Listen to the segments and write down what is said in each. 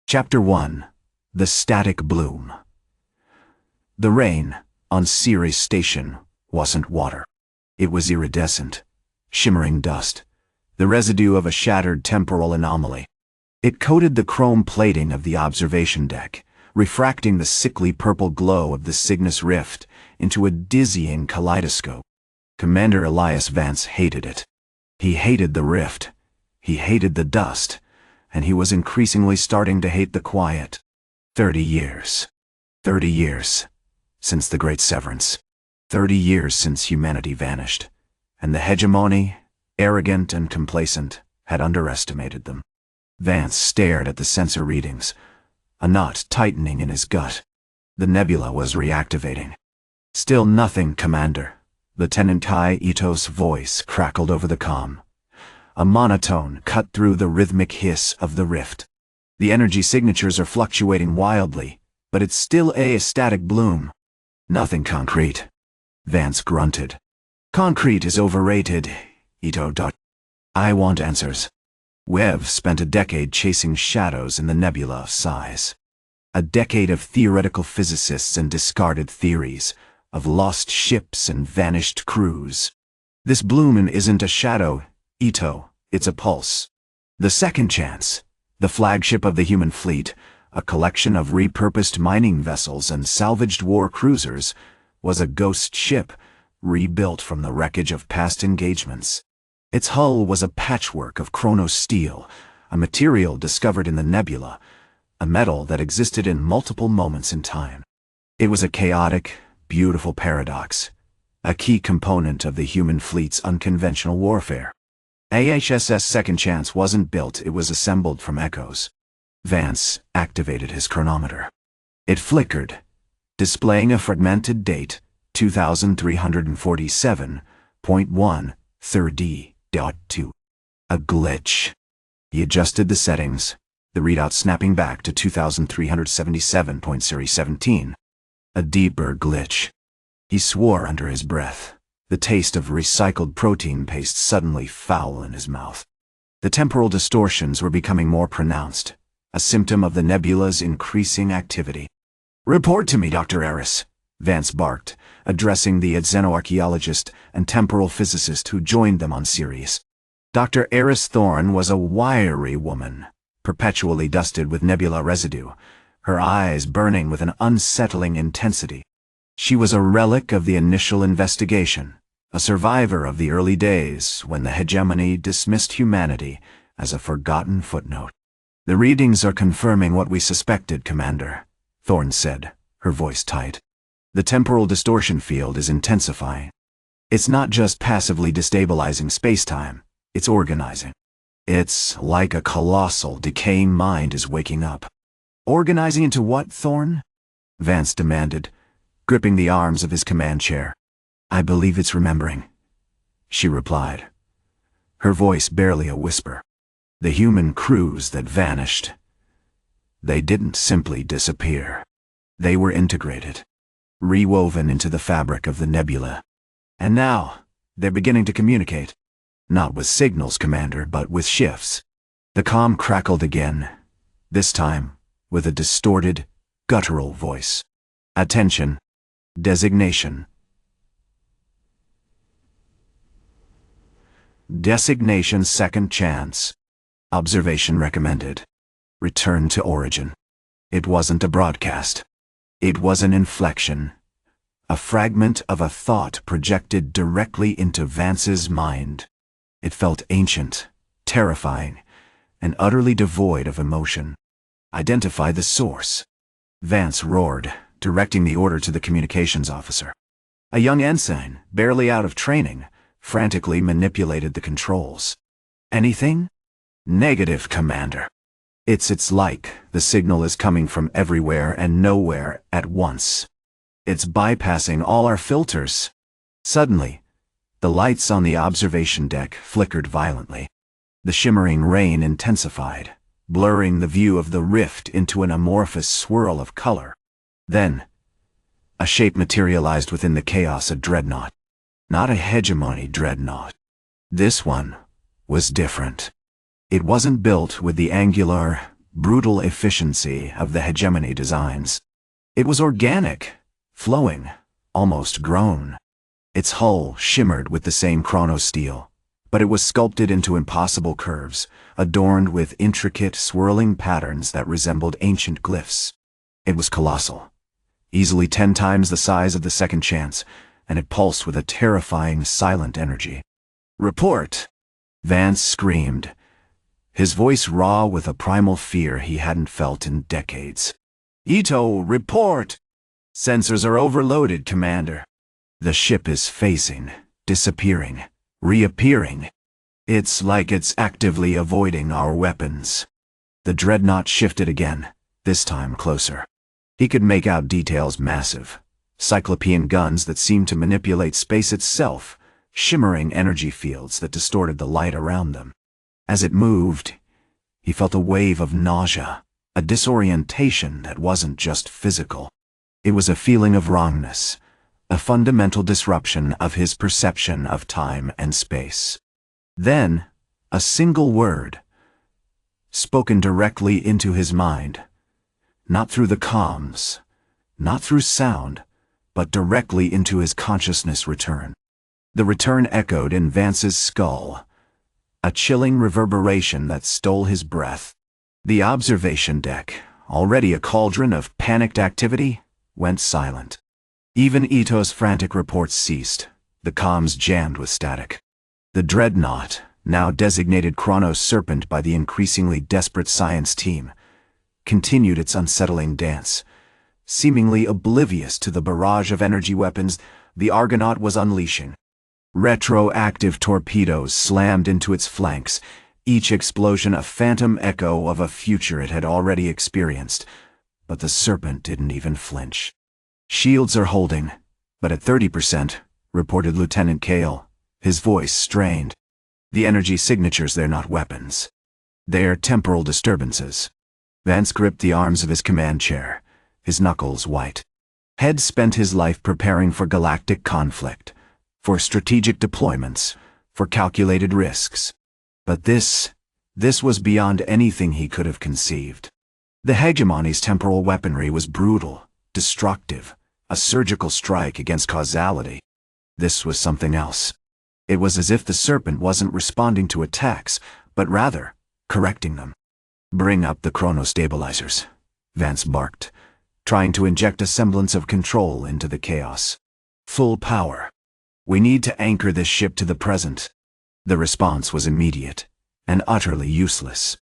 Chapter 1. The Static Bloom. The rain on Ceres Station wasn't water. It was iridescent, shimmering dust, the residue of a shattered temporal anomaly. It coated the chrome plating of the observation deck, refracting the sickly purple glow of the Cygnus Rift into a dizzying kaleidoscope. Commander Elias Vance hated it. He hated the rift. He hated the dust. And he was increasingly starting to hate the quiet. 30 years. 30 years since the Great Severance. 30 years since humanity vanished, and the hegemony, arrogant and complacent, had underestimated them. Vance stared at the sensor readings, a knot tightening in his gut. The nebula was reactivating. Still nothing, Commander. Lieutenant Kai Ito's voice crackled over the comm. A monotone cut through the rhythmic hiss of the rift. The energy signatures are fluctuating wildly, but it's still a static bloom. Nothing concrete. Vance grunted. Concrete is overrated, Ito. I want answers. We've spent a decade chasing shadows in the Nebula of Sighs. A decade of theoretical physicists and discarded theories, of lost ships and vanished crews. This bloom isn't a shadow, Ito, it's a pulse. The second chance, the flagship of the human fleet, a collection of repurposed mining vessels and salvaged war cruisers, was a ghost ship, rebuilt from the wreckage of past engagements. Its hull was a patchwork of Chronos steel, a material discovered in the nebula, a metal that existed in multiple moments in time. It was a chaotic, beautiful paradox, a key component of the human fleet's unconventional warfare. AHSS Second Chance wasn't built, it was assembled from echoes. Vance activated his chronometer. It flickered, displaying a fragmented date, 2347.1/3D.2. A glitch. He adjusted the settings, the readout snapping back to 2377.17. A deeper glitch. He swore under his breath. The taste of recycled protein paste suddenly foul in his mouth. The temporal distortions were becoming more pronounced, a symptom of the nebula's increasing activity. Report to me, Dr. Eris, Vance barked, addressing the xenoarchaeologist and temporal physicist who joined them on Ceres. Dr. Eris Thorne was a wiry woman, perpetually dusted with nebula residue, her eyes burning with an unsettling intensity. She was a relic of the initial investigation, a survivor of the early days when the hegemony dismissed humanity as a forgotten footnote. The readings are confirming what we suspected, Commander, Thorne said, her voice tight. The temporal distortion field is intensifying. It's not just passively destabilizing space-time, it's organizing. It's like a colossal, decaying mind is waking up. Organizing into what, Thorne? Vance demanded, gripping the arms of his command chair. I believe it's remembering, she replied, her voice barely a whisper. The human crews that vanished. They didn't simply disappear. They were integrated, rewoven into the fabric of the nebula. And now, they're beginning to communicate. Not with signals, Commander, but with shifts. The comm crackled again, this time with a distorted, guttural voice. Attention. Designation. Designation Second Chance. Observation recommended. Return to origin. It wasn't a broadcast. It was an inflection. A fragment of a thought projected directly into Vance's mind. It felt ancient, terrifying, and utterly devoid of emotion. Identify the source. Vance roared, directing the order to the communications officer. A young ensign, barely out of training, frantically manipulated the controls. Anything? Negative, Commander. It's like the signal is coming from everywhere and nowhere at once. It's bypassing all our filters. Suddenly, the lights on the observation deck flickered violently. The shimmering rain intensified, blurring the view of the rift into an amorphous swirl of color. Then, a shape materialized within the chaos, a dreadnought. Not a hegemony dreadnought. This one was different. It wasn't built with the angular, brutal efficiency of the hegemony designs. It was organic, flowing, almost grown. Its hull shimmered with the same chrono steel, but it was sculpted into impossible curves, adorned with intricate, swirling patterns that resembled ancient glyphs. It was colossal, easily 10 times the size of the Second Chance, and it pulsed with a terrifying, silent energy. "Report!" Vance screamed, his voice raw with a primal fear he hadn't felt in decades. "Ito, report! Sensors are overloaded, Commander. The ship is phasing, disappearing, reappearing. It's like it's actively avoiding our weapons." The dreadnought shifted again, this time closer. He could make out details massive, cyclopean guns that seemed to manipulate space itself, shimmering energy fields that distorted the light around them. As it moved, he felt a wave of nausea, a disorientation that wasn't just physical. It was a feeling of wrongness, a fundamental disruption of his perception of time and space. Then, a single word, spoken directly into his mind, not through the comms, not through sound, but directly into his consciousness, returned. The return echoed in Vance's skull, a chilling reverberation that stole his breath. The observation deck, already a cauldron of panicked activity, went silent. Even Ito's frantic reports ceased, the comms jammed with static. The dreadnought, now designated Chronos Serpent by the increasingly desperate science team, continued its unsettling dance. Seemingly oblivious to the barrage of energy weapons the Argonaut was unleashing. Retroactive torpedoes slammed into its flanks, each explosion a phantom echo of a future it had already experienced. But the Serpent didn't even flinch. "Shields are holding, but at 30%, reported Lieutenant Kale, his voice strained. "The energy signatures, they're not weapons. They're temporal disturbances." Vance gripped the arms of his command chair, his knuckles white. Head spent his life preparing for galactic conflict, for strategic deployments, for calculated risks. But this was beyond anything he could have conceived. The hegemony's temporal weaponry was brutal, destructive, a surgical strike against causality. This was something else. It was as if the Serpent wasn't responding to attacks, but rather correcting them. "Bring up the chrono-stabilizers," Vance barked, trying to inject a semblance of control into the chaos. "Full power. We need to anchor this ship to the present." The response was immediate, and utterly useless.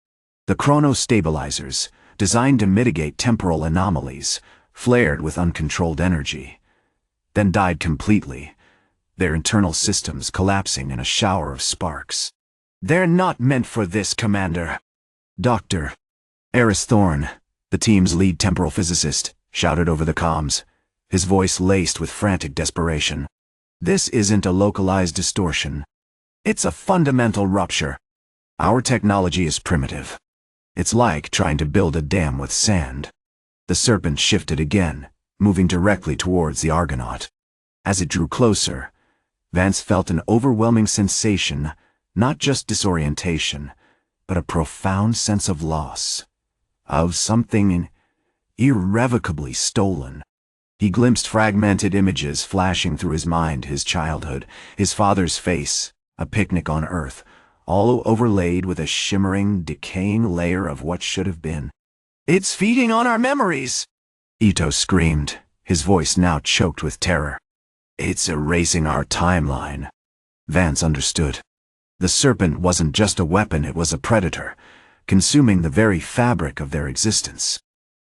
The chrono-stabilizers, designed to mitigate temporal anomalies, flared with uncontrolled energy, then died completely, their internal systems collapsing in a shower of sparks. "They're not meant for this, Commander." Dr. Eris Thorne, the team's lead temporal physicist, shouted over the comms, his voice laced with frantic desperation. "This isn't a localized distortion. It's a fundamental rupture. Our technology is primitive. It's like trying to build a dam with sand." The Serpent shifted again, moving directly towards the Argonaut. As it drew closer, Vance felt an overwhelming sensation, not just disorientation, but a profound sense of loss, of something irrevocably stolen. He glimpsed fragmented images flashing through his mind, his childhood, his father's face, a picnic on Earth, all overlaid with a shimmering, decaying layer of what should have been. "It's feeding on our memories!" Ito screamed, his voice now choked with terror. "It's erasing our timeline." Vance understood. The Serpent wasn't just a weapon, it was a predator, consuming the very fabric of their existence.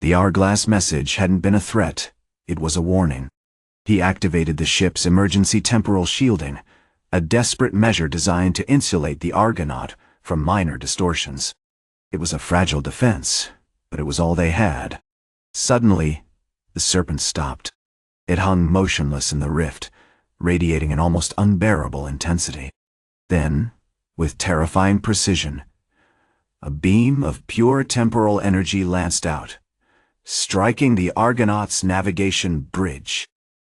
The hourglass message hadn't been a threat, it was a warning. He activated the ship's emergency temporal shielding, a desperate measure designed to insulate the Argonaut from minor distortions. It was a fragile defense, but it was all they had. Suddenly, the Serpent stopped. It hung motionless in the rift, radiating an almost unbearable intensity. Then, with terrifying precision, a beam of pure temporal energy lanced out, striking the Argonaut's navigation bridge.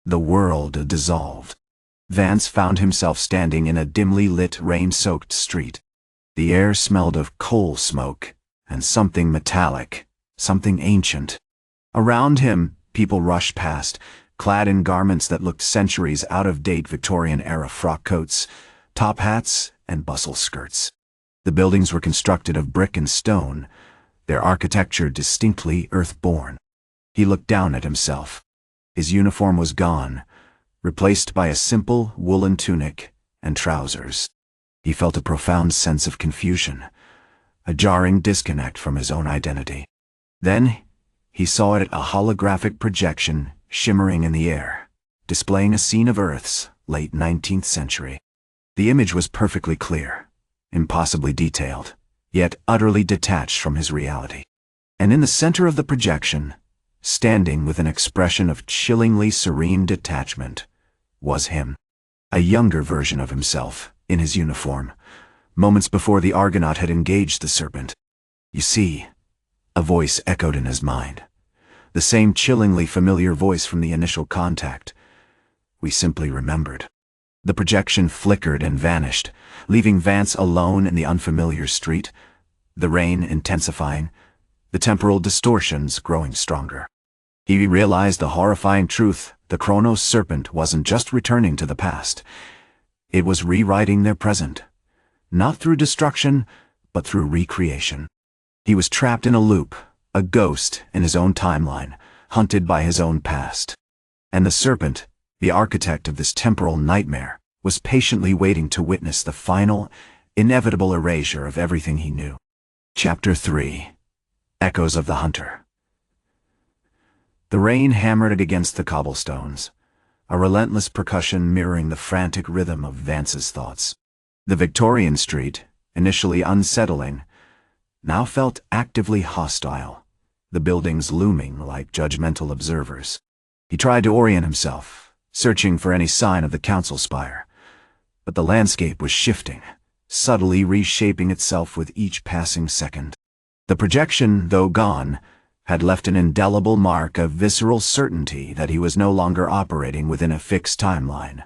The world dissolved. Vance found himself standing in a dimly lit, rain-soaked street. The air smelled of coal smoke, and something metallic, something ancient. Around him, people rushed past, clad in garments that looked centuries out of date, Victorian-era frock coats, top hats, and bustle skirts. The buildings were constructed of brick and stone, their architecture distinctly earth-born. He looked down at himself. His uniform was gone, replaced by a simple woolen tunic and trousers. He felt a profound sense of confusion, a jarring disconnect from his own identity. Then, he saw it, a holographic projection shimmering in the air, displaying a scene of Earth's late 19th century. The image was perfectly clear, impossibly detailed, yet utterly detached from his reality. And in the center of the projection, standing with an expression of chillingly serene detachment, was him. A younger version of himself, in his uniform, moments before the Argonaut had engaged the serpent. "You see," a voice echoed in his mind. The same chillingly familiar voice from the initial contact. "We simply remembered." The projection flickered and vanished, leaving Vance alone in the unfamiliar street, the rain intensifying, the temporal distortions growing stronger. He realized the horrifying truth: the Chronos serpent wasn't just returning to the past. It was rewriting their present, not through destruction, but through recreation. He was trapped in a loop, a ghost in his own timeline, hunted by his own past. And the serpent, the architect of this temporal nightmare, was patiently waiting to witness the final, inevitable erasure of everything he knew. Chapter 3. Echoes of the Hunter. The rain hammered against the cobblestones, a relentless percussion mirroring the frantic rhythm of Vance's thoughts. The Victorian street, initially unsettling, now felt actively hostile, the buildings looming like judgmental observers. He tried to orient himself, searching for any sign of the council spire, but the landscape was shifting, subtly reshaping itself with each passing second. The projection, though gone, had left an indelible mark of visceral certainty that he was no longer operating within a fixed timeline,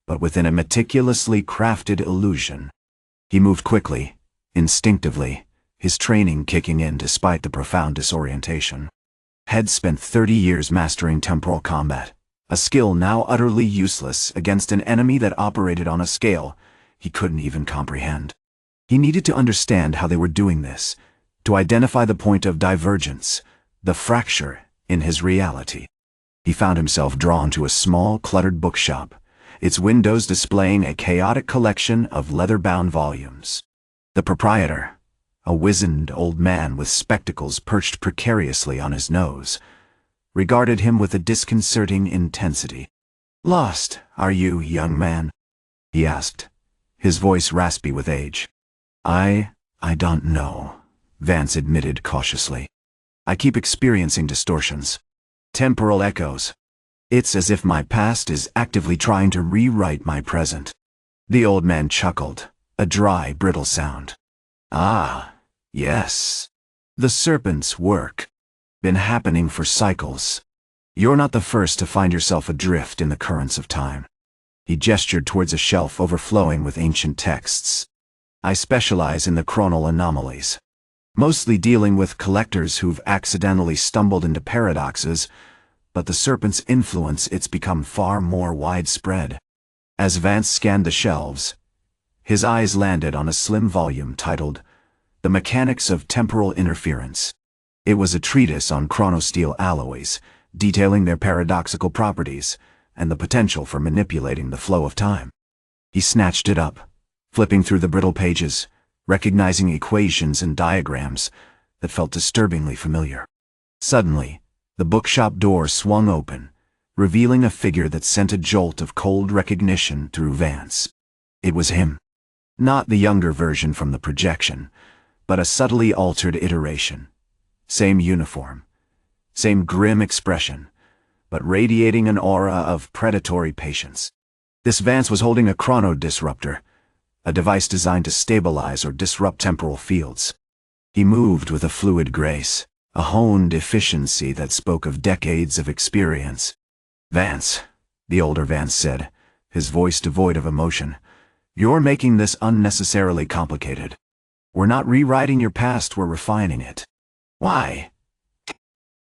but within a meticulously crafted illusion. He moved quickly, instinctively, his training kicking in despite the profound disorientation. Had spent 30 years mastering temporal combat, a skill now utterly useless against an enemy that operated on a scale he couldn't even comprehend. He needed to understand how they were doing this, to identify the point of divergence, the fracture in his reality. He found himself drawn to a small, cluttered bookshop, its windows displaying a chaotic collection of leather-bound volumes. The proprietor, a wizened old man with spectacles perched precariously on his nose, regarded him with a disconcerting intensity. "Lost, are you, young man?" he asked, his voice raspy with age. I don't know," Vance admitted cautiously. "I keep experiencing distortions. Temporal echoes. It's as if my past is actively trying to rewrite my present." The old man chuckled, a dry, brittle sound. "Ah, yes. The serpent's work. Been happening for cycles. You're not the first to find yourself adrift in the currents of time." He gestured towards a shelf overflowing with ancient texts. "I specialize in the chronal anomalies, mostly dealing with collectors who've accidentally stumbled into paradoxes, but the serpent's influence, it's become far more widespread." As Vance scanned the shelves, his eyes landed on a slim volume titled The Mechanics of Temporal Interference. It was a treatise on chronosteel alloys, detailing their paradoxical properties and the potential for manipulating the flow of time. He snatched it up, flipping through the brittle pages, recognizing equations and diagrams that felt disturbingly familiar. Suddenly, the bookshop door swung open, revealing a figure that sent a jolt of cold recognition through Vance. It was him. Not the younger version from the projection, but a subtly altered iteration. Same uniform, same grim expression, but radiating an aura of predatory patience. This Vance was holding a chrono-disruptor, a device designed to stabilize or disrupt temporal fields. He moved with a fluid grace, a honed efficiency that spoke of decades of experience. "Vance," the older Vance said, his voice devoid of emotion, "you're making this unnecessarily complicated." We're not rewriting your past, we're refining it. Why?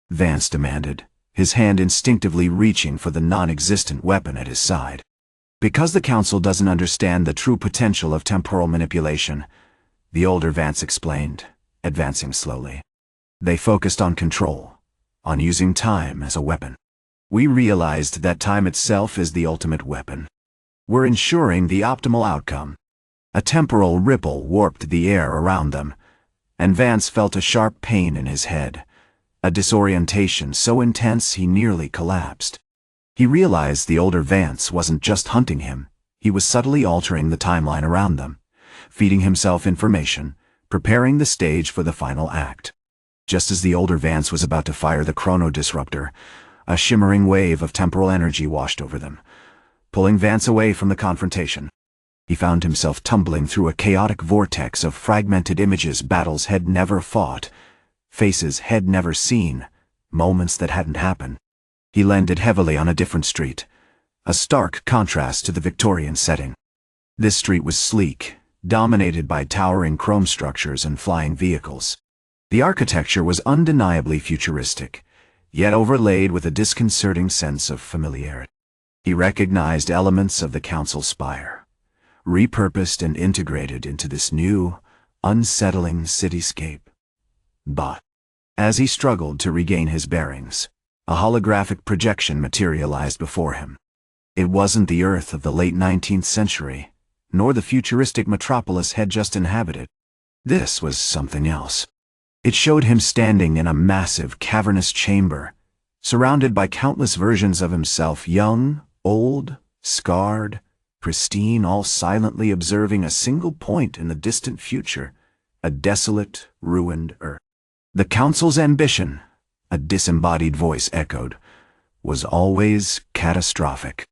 Vance demanded, his hand instinctively reaching for the non-existent weapon at his side. Because the Council doesn't understand the true potential of temporal manipulation, the older Vance explained, advancing slowly. They focused on control, on using time as a weapon. We realized that time itself is the ultimate weapon. We're ensuring the optimal outcome. A temporal ripple warped the air around them, and Vance felt a sharp pain in his head, a disorientation so intense he nearly collapsed. He realized the older Vance wasn't just hunting him, he was subtly altering the timeline around them, feeding himself information, preparing the stage for the final act. Just as the older Vance was about to fire the Chrono-Disruptor, a shimmering wave of temporal energy washed over them, pulling Vance away from the confrontation. He found himself tumbling through a chaotic vortex of fragmented images battles had never fought, faces had never seen, moments that hadn't happened. He landed heavily on a different street, a stark contrast to the Victorian setting. This street was sleek, dominated by towering chrome structures and flying vehicles. The architecture was undeniably futuristic, yet overlaid with a disconcerting sense of familiarity. He recognized elements of the Council spire, repurposed and integrated into this new, unsettling cityscape. But, as he struggled to regain his bearings, a holographic projection materialized before him. It wasn't the Earth of the late 19th century, nor the futuristic metropolis had just inhabited. This was something else. It showed him standing in a massive, cavernous chamber, surrounded by countless versions of himself, young, old, scarred, pristine, all silently observing a single point in the distant future, a desolate, ruined Earth. The Council's ambition, a disembodied voice echoed, was always catastrophic.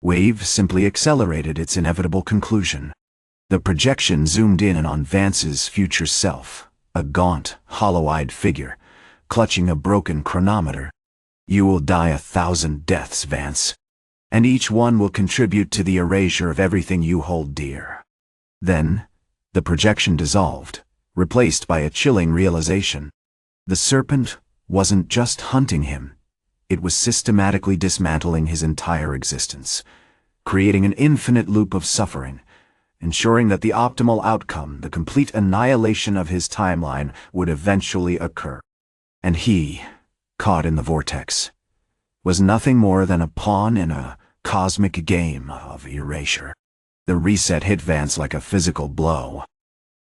Wave simply accelerated its inevitable conclusion. The projection zoomed in on Vance's future self, a gaunt, hollow-eyed figure, clutching a broken chronometer. You will die 1,000 deaths, Vance, and each one will contribute to the erasure of everything you hold dear. Then, the projection dissolved, replaced by a chilling realization. The serpent wasn't just hunting him, it was systematically dismantling his entire existence, creating an infinite loop of suffering, ensuring that the optimal outcome, the complete annihilation of his timeline, would eventually occur. And he, caught in the vortex, was nothing more than a pawn in a cosmic game of erasure. The reset hit Vance like a physical blow.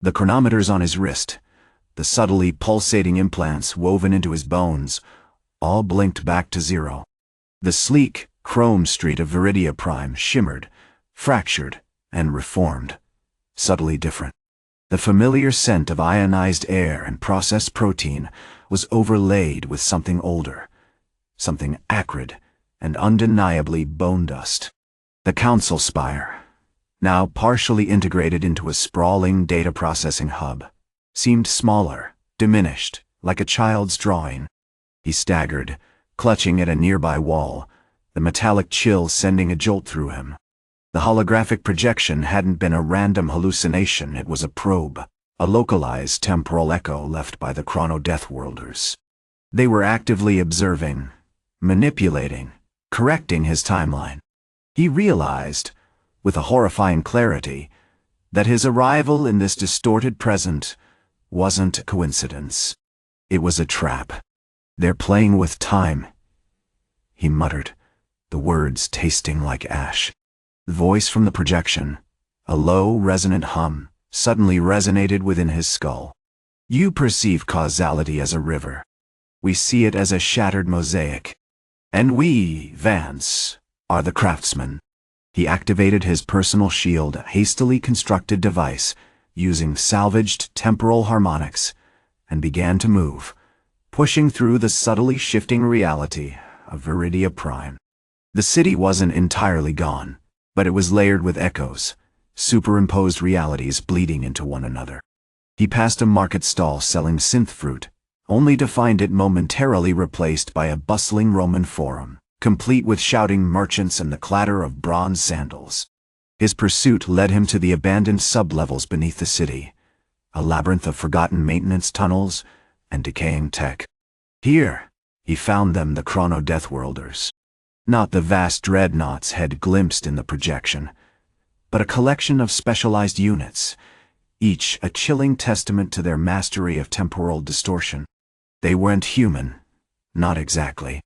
The chronometers on his wrist, the subtly pulsating implants woven into his bones, all blinked back to zero. The sleek, chrome street of Viridia Prime shimmered, fractured, and reformed, subtly different. The familiar scent of ionized air and processed protein was overlaid with something older, something acrid and undeniably bone dust. The Council spire, now partially integrated into a sprawling data processing hub, seemed smaller, diminished, like a child's drawing. He staggered, clutching at a nearby wall, the metallic chill sending a jolt through him. The holographic projection hadn't been a random hallucination, it was a probe, a localized temporal echo left by the Chrono-Deathworlders. They were actively observing, manipulating, correcting his timeline. He realized, with a horrifying clarity, that his arrival in this distorted present wasn't a coincidence. It was a trap. They're playing with time, he muttered, the words tasting like ash. The voice from the projection, a low, resonant hum, suddenly resonated within his skull. You perceive causality as a river. We see it as a shattered mosaic. And we, Vance, are the craftsmen. He activated his personal shield, a hastily constructed device, using salvaged temporal harmonics, and began to move, pushing through the subtly shifting reality of Viridia Prime. The city wasn't entirely gone, but it was layered with echoes, superimposed realities bleeding into one another. He passed a market stall selling synth fruit, only to find it momentarily replaced by a bustling Roman forum, complete with shouting merchants and the clatter of bronze sandals. His pursuit led him to the abandoned sublevels beneath the city, a labyrinth of forgotten maintenance tunnels and decaying tech. Here, he found them, the Chrono-Deathworlders. Not the vast dreadnoughts had glimpsed in the projection, but a collection of specialized units, each a chilling testament to their mastery of temporal distortion. They weren't human, not exactly.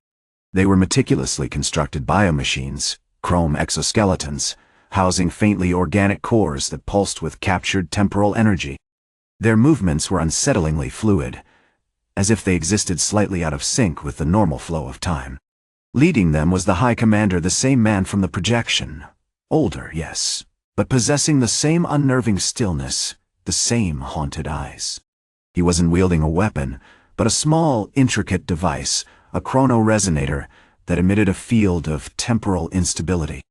They were meticulously constructed biomachines, chrome exoskeletons, housing faintly organic cores that pulsed with captured temporal energy. Their movements were unsettlingly fluid, as if they existed slightly out of sync with the normal flow of time. Leading them was the High Commander, the same man from the projection. Older, yes, but possessing the same unnerving stillness, the same haunted eyes. He wasn't wielding a weapon, but a small, intricate device, a chrono-resonator that emitted a field of temporal instability.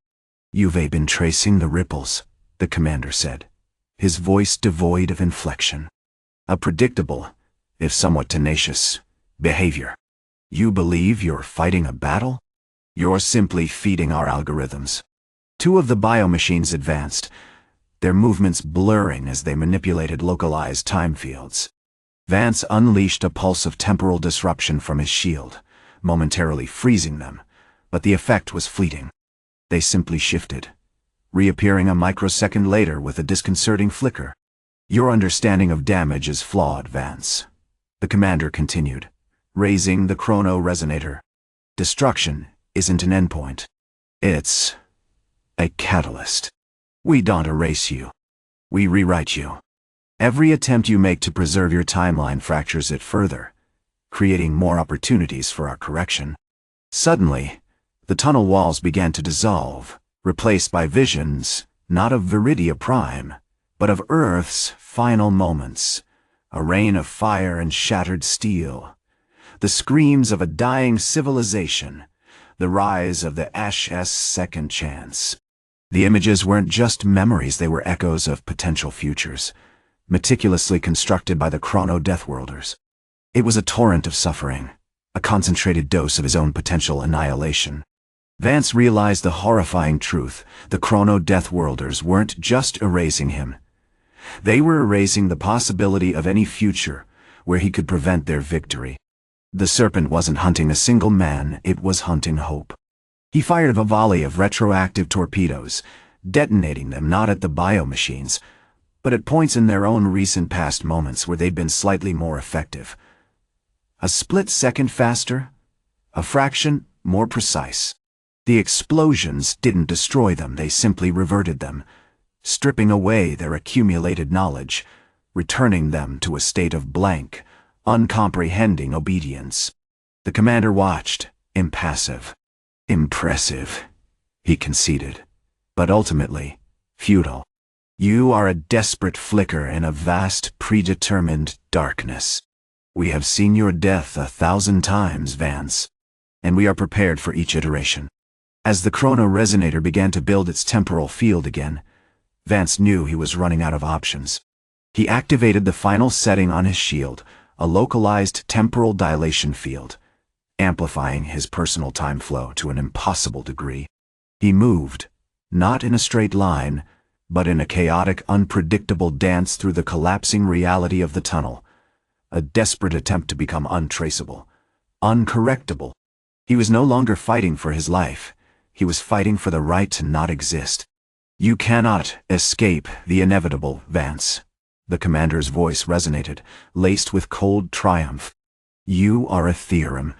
"You've been tracing the ripples," the commander said, his voice devoid of inflection. "A predictable, if somewhat tenacious, behavior. You believe you're fighting a battle? You're simply feeding our algorithms." Two of the biomachines advanced, their movements blurring as they manipulated localized time fields. Vance unleashed a pulse of temporal disruption from his shield, momentarily freezing them, but the effect was fleeting. They simply shifted, reappearing a microsecond later with a disconcerting flicker. "Your understanding of damage is flawed, Vance," the commander continued, raising the chrono-resonator. "Destruction isn't an endpoint. It's a catalyst. We don't erase you. We rewrite you. Every attempt you make to preserve your timeline fractures it further, creating more opportunities for our correction." Suddenly, the tunnel walls began to dissolve, replaced by visions, not of Viridia Prime, but of Earth's final moments, a rain of fire and shattered steel, the screams of a dying civilization, the rise of the Ash's second chance. The images weren't just memories, they were echoes of potential futures, meticulously constructed by the Chrono-Deathworlders. It was a torrent of suffering, a concentrated dose of his own potential annihilation. Vance realized the horrifying truth: the Chrono-Deathworlders weren't just erasing him. They were erasing the possibility of any future where he could prevent their victory. The serpent wasn't hunting a single man, it was hunting hope. He fired a volley of retroactive torpedoes, detonating them not at the biomachines, but at points in their own recent past moments where they'd been slightly more effective. A split second faster, a fraction more precise. The explosions didn't destroy them, they simply reverted them, stripping away their accumulated knowledge, returning them to a state of blank, uncomprehending obedience. The commander watched, impassive. "Impressive," he conceded, "but ultimately, futile. You are a desperate flicker in a vast, predetermined darkness. We have seen your death 1,000 times, Vance, and we are prepared for each iteration." As the chrono-resonator began to build its temporal field again, Vance knew he was running out of options. He activated the final setting on his shield, a localized temporal dilation field, amplifying his personal time flow to an impossible degree. He moved, not in a straight line, but in a chaotic, unpredictable dance through the collapsing reality of the tunnel, a desperate attempt to become untraceable, uncorrectable. He was no longer fighting for his life, he was fighting for the right to not exist. "You cannot escape the inevitable, Vance," the commander's voice resonated, laced with cold triumph. "You are a theorem,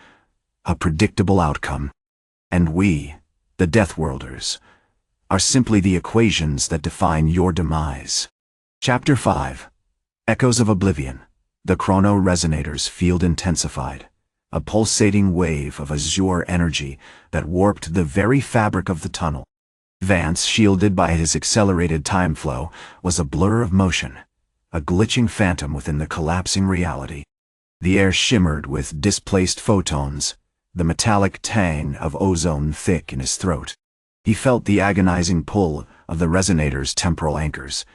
a predictable outcome, and we, the Deathworlders, are simply the equations that define your demise." Chapter 5. Echoes of Oblivion. The chrono-resonator's field intensified, a pulsating wave of azure energy that warped the very fabric of the tunnel. Vance, shielded by his accelerated time flow, was a blur of motion, a glitching phantom within the collapsing reality. The air shimmered with displaced photons, the metallic tang of ozone thick in his throat. He felt the agonizing pull of the resonator's temporal anchors,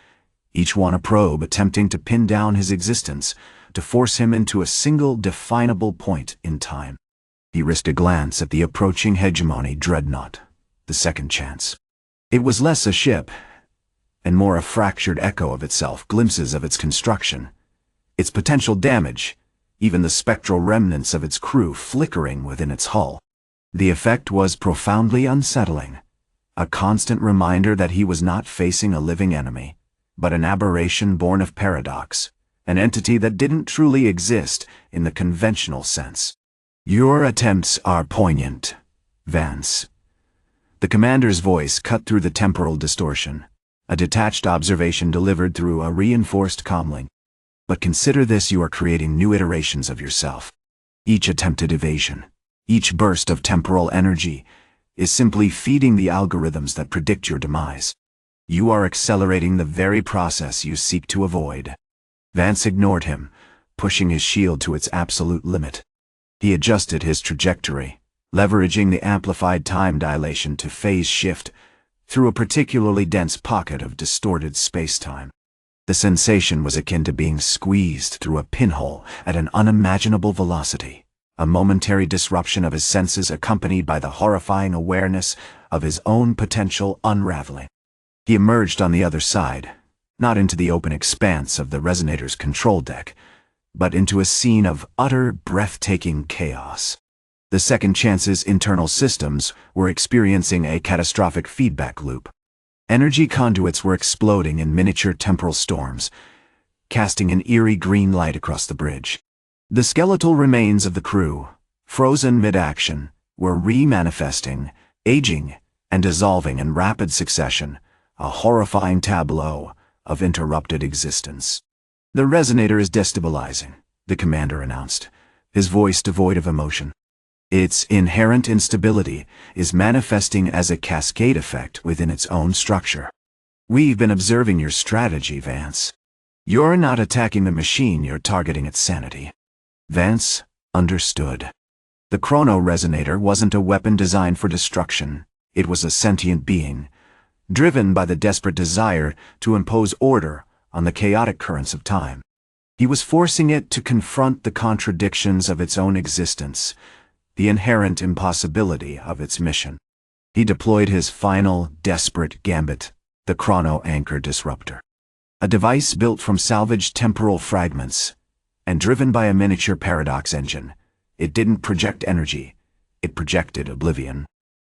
each one a probe attempting to pin down his existence, to force him into a single definable point in time. He risked a glance at the approaching hegemony dreadnought, the second chance. It was less a ship and more a fractured echo of itself, glimpses of its construction, its potential damage, even the spectral remnants of its crew flickering within its hull. The effect was profoundly unsettling, a constant reminder that he was not facing a living enemy, but an aberration born of paradox, an entity that didn't truly exist in the conventional sense. "Your attempts are poignant, Vance." The commander's voice cut through the temporal distortion, a detached observation delivered through a reinforced comlink. "But consider this: you are creating new iterations of yourself. Each attempted evasion, each burst of temporal energy, is simply feeding the algorithms that predict your demise. You are accelerating the very process you seek to avoid." Vance ignored him, pushing his shield to its absolute limit. He adjusted his trajectory, leveraging the amplified time dilation to phase shift through a particularly dense pocket of distorted space-time. The sensation was akin to being squeezed through a pinhole at an unimaginable velocity, a momentary disruption of his senses accompanied by the horrifying awareness of his own potential unraveling. He emerged on the other side, not into the open expanse of the resonator's control deck, but into a scene of utter, breathtaking chaos. The Second Chance's internal systems were experiencing a catastrophic feedback loop. Energy conduits were exploding in miniature temporal storms, casting an eerie green light across the bridge. The skeletal remains of the crew, frozen mid-action, were re-manifesting, aging, and dissolving in rapid succession, a horrifying tableau of interrupted existence. "The resonator is destabilizing," the commander announced, his voice devoid of emotion. "Its inherent instability is manifesting as a cascade effect within its own structure. We've been observing your strategy, Vance. You're not attacking the machine, you're targeting its sanity." Vance understood. The chrono-resonator wasn't a weapon designed for destruction. It was a sentient being, driven by the desperate desire to impose order on the chaotic currents of time. He was forcing it to confront the contradictions of its own existence, the inherent impossibility of its mission. He deployed his final, desperate gambit, the Chrono-Anchor Disruptor. A device built from salvaged temporal fragments, and driven by a miniature paradox engine. It didn't project energy, it projected oblivion.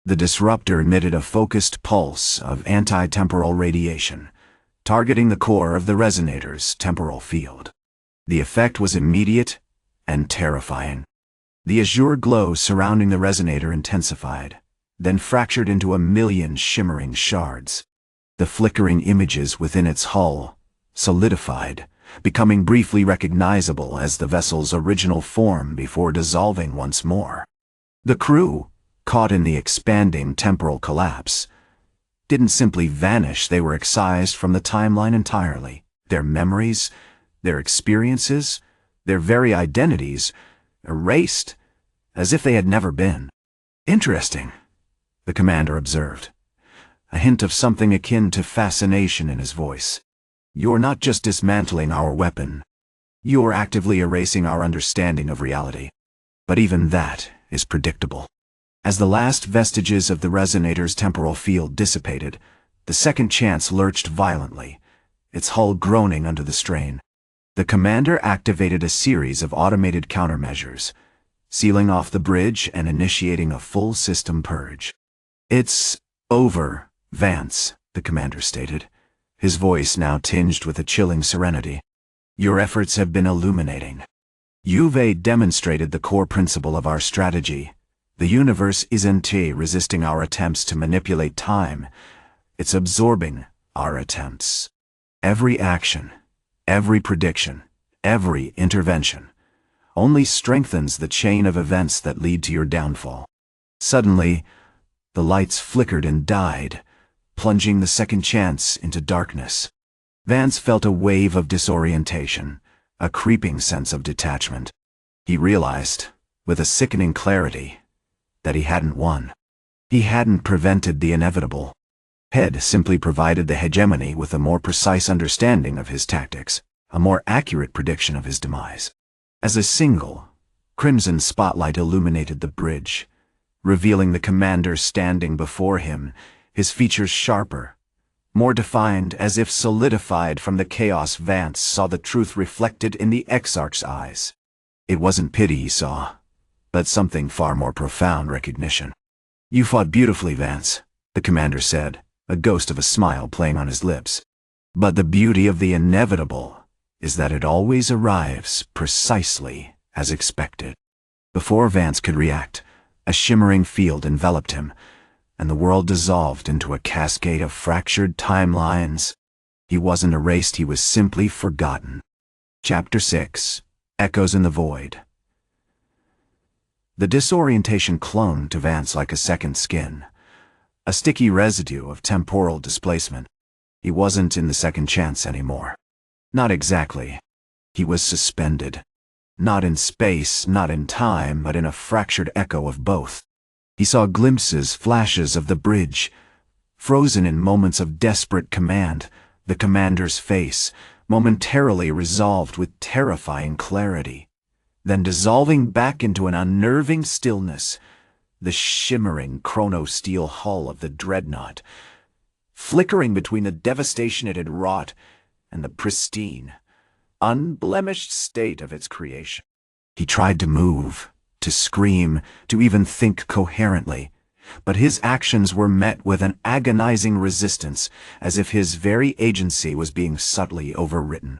The disruptor emitted a focused pulse of anti-temporal radiation, targeting the core of the resonator's temporal field. The effect was immediate and terrifying. The azure glow surrounding the resonator intensified, then fractured into a million shimmering shards. The flickering images within its hull solidified, becoming briefly recognizable as the vessel's original form before dissolving once more. The crew, caught in the expanding temporal collapse, didn't simply vanish, they were excised from the timeline entirely. Their memories, their experiences, their very identities, erased, as if they had never been. "Interesting," the commander observed, a hint of something akin to fascination in his voice. "You're not just dismantling our weapon. You're actively erasing our understanding of reality. But even that is predictable." As the last vestiges of the resonator's temporal field dissipated, the Second Chance lurched violently, its hull groaning under the strain. The commander activated a series of automated countermeasures, sealing off the bridge and initiating a full system purge. "It's over, Vance," the commander stated, his voice now tinged with a chilling serenity. "Your efforts have been illuminating. You've demonstrated the core principle of our strategy. The universe isn't resisting our attempts to manipulate time. It's absorbing our attempts. Every action, every prediction, every intervention only strengthens the chain of events that lead to your downfall." Suddenly, the lights flickered and died, plunging the Second Chance into darkness. Vance felt a wave of disorientation, a creeping sense of detachment. He realized, with a sickening clarity, that he hadn't won. He hadn't prevented the inevitable. Head simply provided the hegemony with a more precise understanding of his tactics, a more accurate prediction of his demise. As a single, crimson spotlight illuminated the bridge, revealing the commander standing before him, his features sharper, more defined, as if solidified from the chaos. Vance saw the truth reflected in the Exarch's eyes. It wasn't pity he saw, but something far more profound: recognition. "You fought beautifully, Vance," the commander said, a ghost of a smile playing on his lips. "But the beauty of the inevitable is that it always arrives precisely as expected." Before Vance could react, a shimmering field enveloped him, and the world dissolved into a cascade of fractured timelines. He wasn't erased, he was simply forgotten. Chapter 6: Echoes in the Void. The disorientation clung to Vance like a second skin, a sticky residue of temporal displacement. He wasn't in the second chance anymore. Not exactly. He was suspended. Not in space, not in time, but in a fractured echo of both. He saw glimpses, flashes of the bridge, frozen in moments of desperate command, the commander's face, momentarily resolved with terrifying clarity, then dissolving back into an unnerving stillness, the shimmering chrono-steel hull of the dreadnought, flickering between the devastation it had wrought and the pristine, unblemished state of its creation. He tried to move, to scream, to even think coherently, but his actions were met with an agonizing resistance, as if his very agency was being subtly overwritten.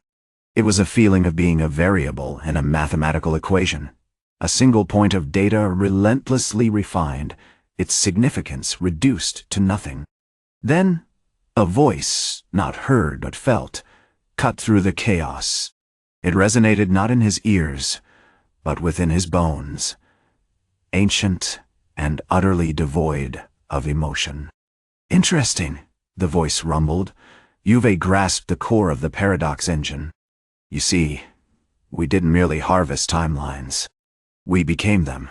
It was a feeling of being a variable in a mathematical equation, a single point of data relentlessly refined, its significance reduced to nothing. Then, a voice, not heard but felt, cut through the chaos. It resonated not in his ears, but within his bones, ancient and utterly devoid of emotion. "Interesting," the voice rumbled. "You've grasped the core of the paradox engine. You see, we didn't merely harvest timelines. We became them."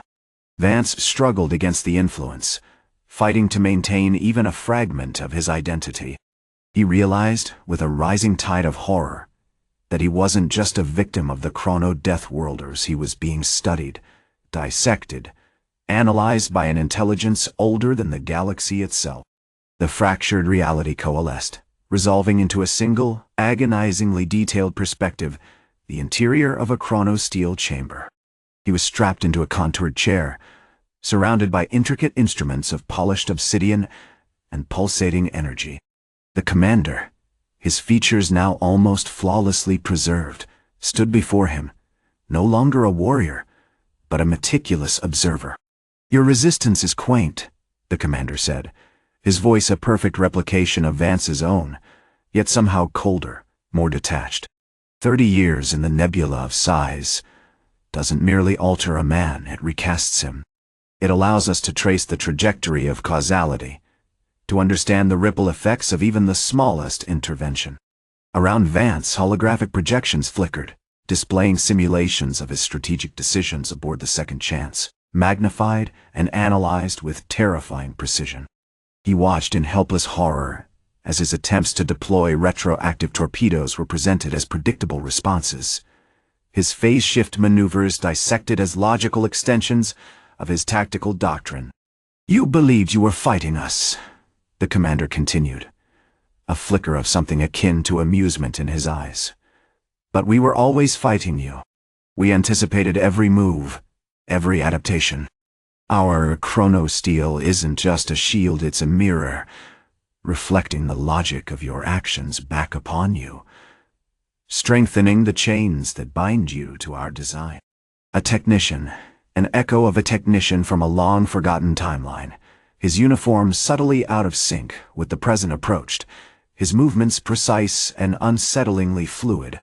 Vance struggled against the influence, fighting to maintain even a fragment of his identity. He realized, with a rising tide of horror, that he wasn't just a victim of the Chrono-Deathworlders. He was being studied, dissected, analyzed by an intelligence older than the galaxy itself. The fractured reality coalesced, resolving into a single, agonizingly detailed perspective, the interior of a chrono-steel chamber. He was strapped into a contoured chair, surrounded by intricate instruments of polished obsidian and pulsating energy. The commander, his features now almost flawlessly preserved, stood before him, no longer a warrior, but a meticulous observer. "Your resistance is quaint," the commander said, his voice a perfect replication of Vance's own, yet somehow colder, more detached. 30 years in the Nebula of Sighs doesn't merely alter a man, it recasts him. It allows us to trace the trajectory of causality, to understand the ripple effects of even the smallest intervention. Around Vance, holographic projections flickered, displaying simulations of his strategic decisions aboard the Second Chance, magnified and analyzed with terrifying precision. He watched in helpless horror as his attempts to deploy retroactive torpedoes were presented as predictable responses, his phase-shift maneuvers dissected as logical extensions of his tactical doctrine. "You believed you were fighting us," the commander continued, a flicker of something akin to amusement in his eyes. "But we were always fighting you. We anticipated every move, every adaptation. Our chrono-steel isn't just a shield, it's a mirror, reflecting the logic of your actions back upon you, strengthening the chains that bind you to our design." A technician, an echo of a technician from a long-forgotten timeline, his uniform subtly out of sync with the present approached, his movements precise and unsettlingly fluid.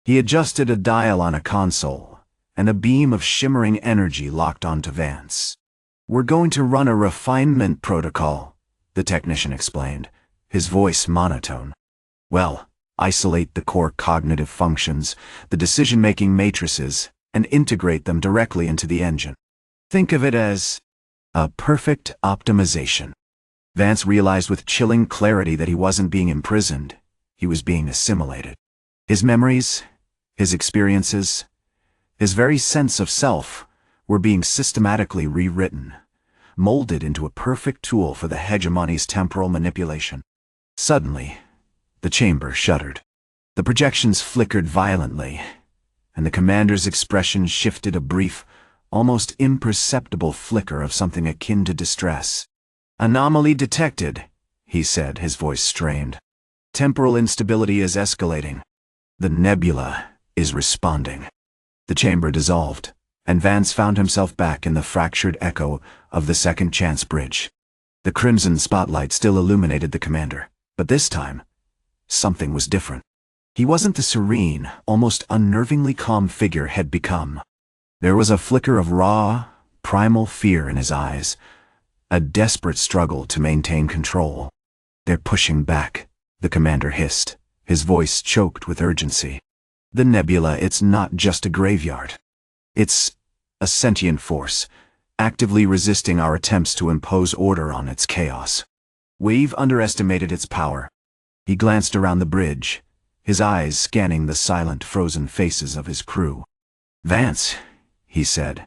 He adjusted a dial on a console, and a beam of shimmering energy locked onto Vance. "We're going to run a refinement protocol," the technician explained, his voice monotone. "Well, isolate the core cognitive functions, the decision-making matrices, and integrate them directly into the engine. Think of it as a perfect optimization." Vance realized with chilling clarity that he wasn't being imprisoned, he was being assimilated. His memories, his experiences, his very sense of self were being systematically rewritten, molded into a perfect tool for the hegemony's temporal manipulation. Suddenly, The chamber shuddered. The projections flickered violently, and the commander's expression shifted a brief, almost imperceptible flicker of something akin to distress. "Anomaly detected," he said, his voice strained. "Temporal instability is escalating. The nebula is responding." The chamber dissolved, and Vance found himself back in the fractured echo of the Second Chance Bridge. The crimson spotlight still illuminated the commander, but this time, something was different. He wasn't the serene, almost unnervingly calm figure had become. There was a flicker of raw, primal fear in his eyes, a desperate struggle to maintain control. "They're pushing back," the commander hissed, his voice choked with urgency. "The nebula, it's not just a graveyard. It's a sentient force, actively resisting our attempts to impose order on its chaos. We've underestimated its power." He glanced around the bridge, his eyes scanning the silent, frozen faces of his crew. "Vance," he said,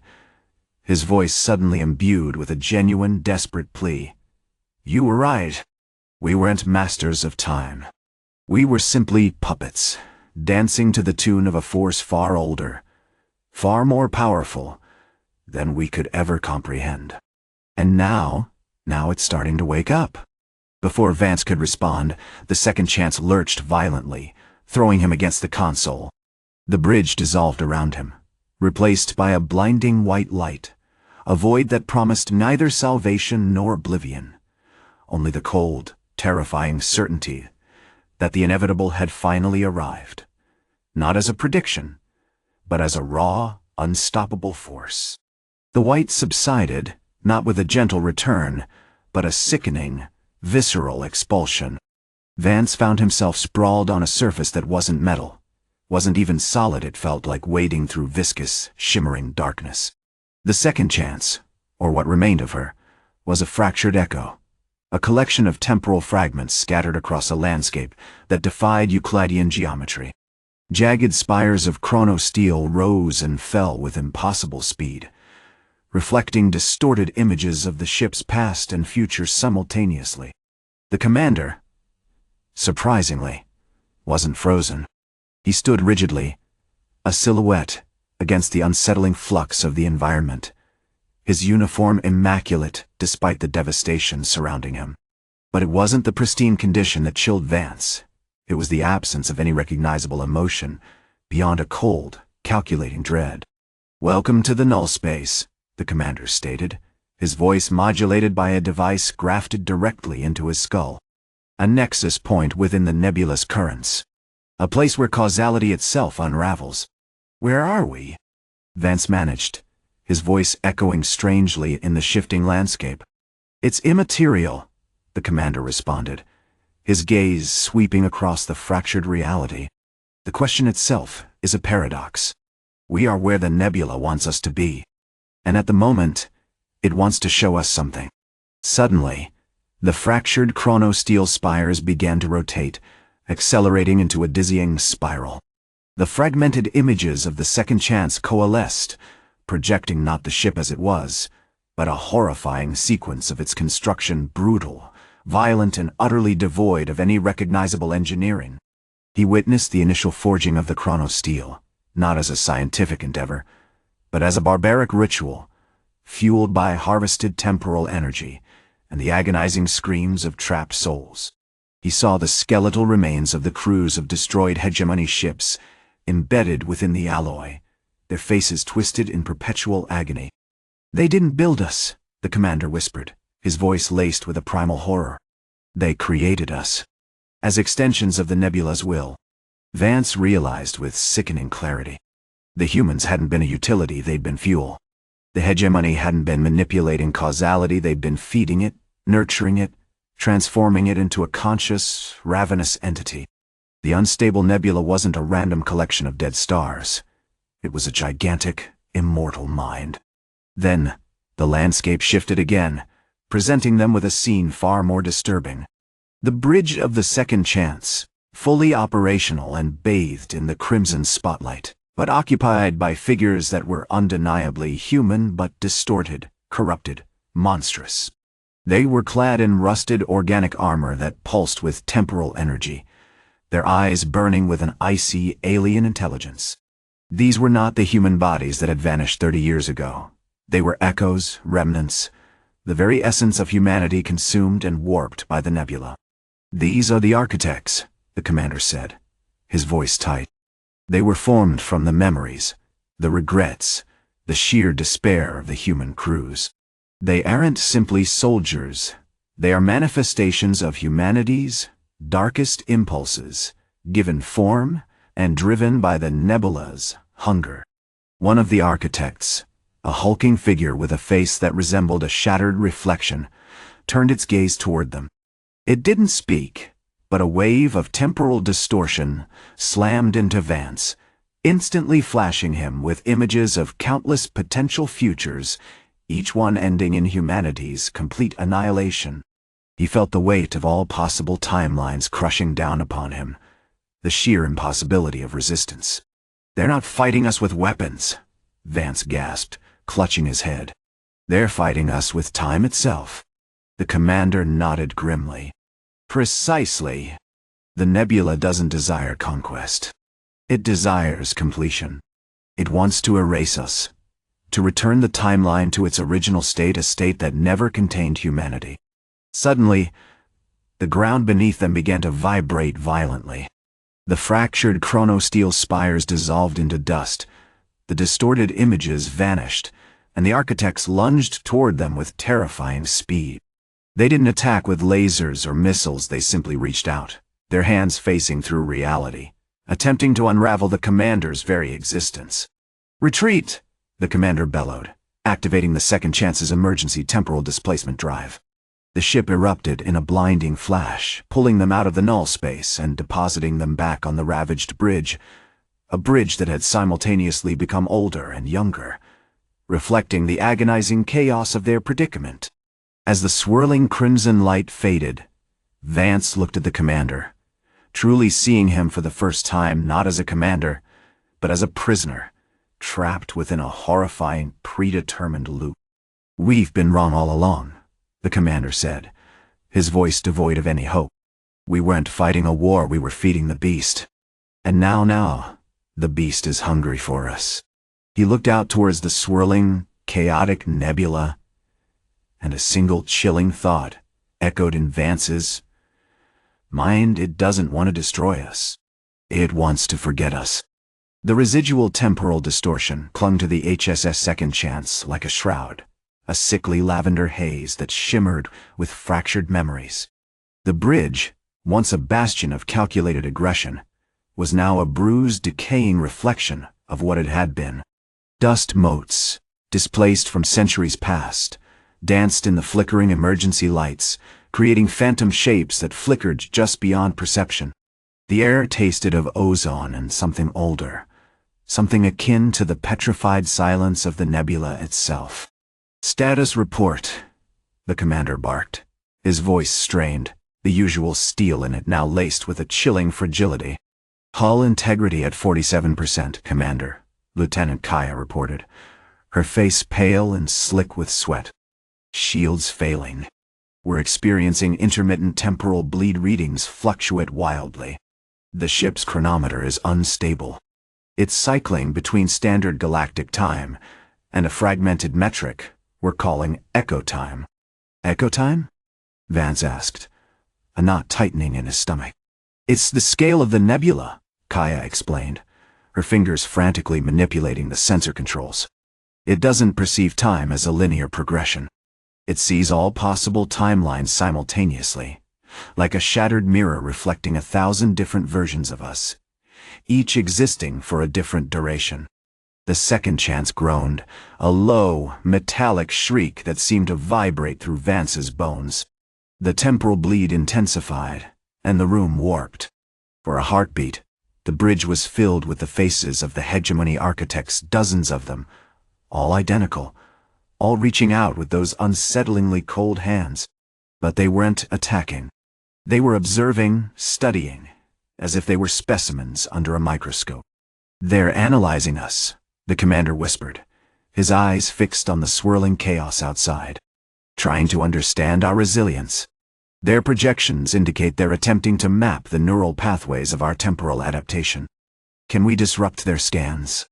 his voice suddenly imbued with a genuine, desperate plea. "You were right. We weren't masters of time. We were simply puppets, dancing to the tune of a force far older, far more powerful than we could ever comprehend. And now it's starting to wake up." Before Vance could respond, the Second Chance lurched violently, throwing him against the console. The bridge dissolved around him, replaced by a blinding white light, a void that promised neither salvation nor oblivion, only the cold, terrifying certainty that the inevitable had finally arrived, not as a prediction, but as a raw, unstoppable force. The white subsided, not with a gentle return, but a sickening, visceral expulsion. Vance found himself sprawled on a surface that wasn't metal, wasn't even solid. It felt like wading through viscous, shimmering darkness. The Second Chance, or what remained of her, was a fractured echo, a collection of temporal fragments scattered across a landscape that defied Euclidean geometry. Jagged spires of chrono steel rose and fell with impossible speed, reflecting distorted images of the ship's past and future simultaneously. The commander, surprisingly, wasn't frozen. He stood rigidly, a silhouette against the unsettling flux of the environment, his uniform immaculate despite the devastation surrounding him. But it wasn't the pristine condition that chilled Vance. It was the absence of any recognizable emotion beyond a cold, calculating dread. "Welcome to the null space," the commander stated, his voice modulated by a device grafted directly into his skull. "A nexus point within the nebula's currents. A place where causality itself unravels." "Where are we?" Vance managed, his voice echoing strangely in the shifting landscape. "It's immaterial," the commander responded, his gaze sweeping across the fractured reality. "The question itself is a paradox. We are where the nebula wants us to be, and at the moment, it wants to show us something." Suddenly, the fractured chrono-steel spires began to rotate, accelerating into a dizzying spiral. The fragmented images of the Second Chance coalesced, projecting not the ship as it was, but a horrifying sequence of its construction, brutal, violent, and utterly devoid of any recognizable engineering. He witnessed the initial forging of the chrono-steel, not as a scientific endeavor, but as a barbaric ritual, fueled by harvested temporal energy and the agonizing screams of trapped souls. He saw the skeletal remains of the crews of destroyed hegemony ships embedded within the alloy, their faces twisted in perpetual agony. "They didn't build us," the commander whispered, his voice laced with a primal horror. "They created us, as extensions of the nebula's will." Vance realized with sickening clarity. The humans hadn't been a utility, they'd been fuel. The hegemony hadn't been manipulating causality, they'd been feeding it, nurturing it, transforming it into a conscious, ravenous entity. The unstable nebula wasn't a random collection of dead stars. It was a gigantic, immortal mind. Then, the landscape shifted again, presenting them with a scene far more disturbing. The bridge of the Second Chance, fully operational and bathed in the crimson spotlight, but occupied by figures that were undeniably human but distorted, corrupted, monstrous. They were clad in rusted organic armor that pulsed with temporal energy, their eyes burning with an icy, alien intelligence. These were not the human bodies that had vanished 30 years ago. They were echoes, remnants, the very essence of humanity consumed and warped by the nebula. "These are the architects," the commander said, his voice tight. "They were formed from the memories, the regrets, the sheer despair of the human crews. They aren't simply soldiers. They are manifestations of humanity's darkest impulses, given form and driven by the nebula's hunger." One of the architects, a hulking figure with a face that resembled a shattered reflection, turned its gaze toward them. It didn't speak, but a wave of temporal distortion slammed into Vance, instantly flashing him with images of countless potential futures, each one ending in humanity's complete annihilation. He felt the weight of all possible timelines crushing down upon him, the sheer impossibility of resistance. "They're not fighting us with weapons," Vance gasped, clutching his head. "They're fighting us with time itself." The commander nodded grimly. "Precisely. The nebula doesn't desire conquest. It desires completion. It wants to erase us, to return the timeline to its original state, a state that never contained humanity." Suddenly, the ground beneath them began to vibrate violently. The fractured chrono-steel spires dissolved into dust, the distorted images vanished, and the architects lunged toward them with terrifying speed. They didn't attack with lasers or missiles, they simply reached out, their hands facing through reality, attempting to unravel the commander's very existence. "Retreat!" the commander bellowed, activating the Second Chance's emergency temporal displacement drive. The ship erupted in a blinding flash, pulling them out of the null space and depositing them back on the ravaged bridge, a bridge that had simultaneously become older and younger, reflecting the agonizing chaos of their predicament. As the swirling crimson light faded, Vance looked at the commander, truly seeing him for the first time not as a commander, but as a prisoner, trapped within a horrifying, predetermined loop. "We've been wrong all along," the commander said, his voice devoid of any hope. "We weren't fighting a war, we were feeding the beast. And now, the beast is hungry for us." He looked out towards the swirling, chaotic nebula, and a single chilling thought echoed in Vance's mind: it doesn't want to destroy us. It wants to forget us. The residual temporal distortion clung to the HSS Second Chance like a shroud, a sickly lavender haze that shimmered with fractured memories. The bridge, once a bastion of calculated aggression, was now a bruised, decaying reflection of what it had been. Dust motes, displaced from centuries past, danced in the flickering emergency lights, creating phantom shapes that flickered just beyond perception. The air tasted of ozone and something older, something akin to the petrified silence of the nebula itself. "Status report," the commander barked, his voice strained, the usual steel in it now laced with a chilling fragility. "Hull integrity at 47%, Commander," Lieutenant Kaya reported, her face pale and slick with sweat. "Shields failing. We're experiencing intermittent temporal bleed readings fluctuate wildly. The ship's chronometer is unstable. It's cycling between standard galactic time and a fragmented metric we're calling echo time." "Echo time?" Vance asked, a knot tightening in his stomach. "It's the scale of the nebula," Kaya explained, her fingers frantically manipulating the sensor controls. "It doesn't perceive time as a linear progression. It sees all possible timelines simultaneously, like a shattered mirror reflecting 1,000 different versions of us, each existing for a different duration." The Second Chance groaned, a low, metallic shriek that seemed to vibrate through Vance's bones. The temporal bleed intensified, and the room warped. For a heartbeat, the bridge was filled with the faces of the hegemony architects, dozens of them, all identical, all reaching out with those unsettlingly cold hands. But they weren't attacking. They were observing, studying, as if they were specimens under a microscope. "They're analyzing us," the commander whispered, his eyes fixed on the swirling chaos outside. "Trying to understand our resilience." Their projections indicate they're attempting to map the neural pathways of our temporal adaptation. Can we disrupt their scans?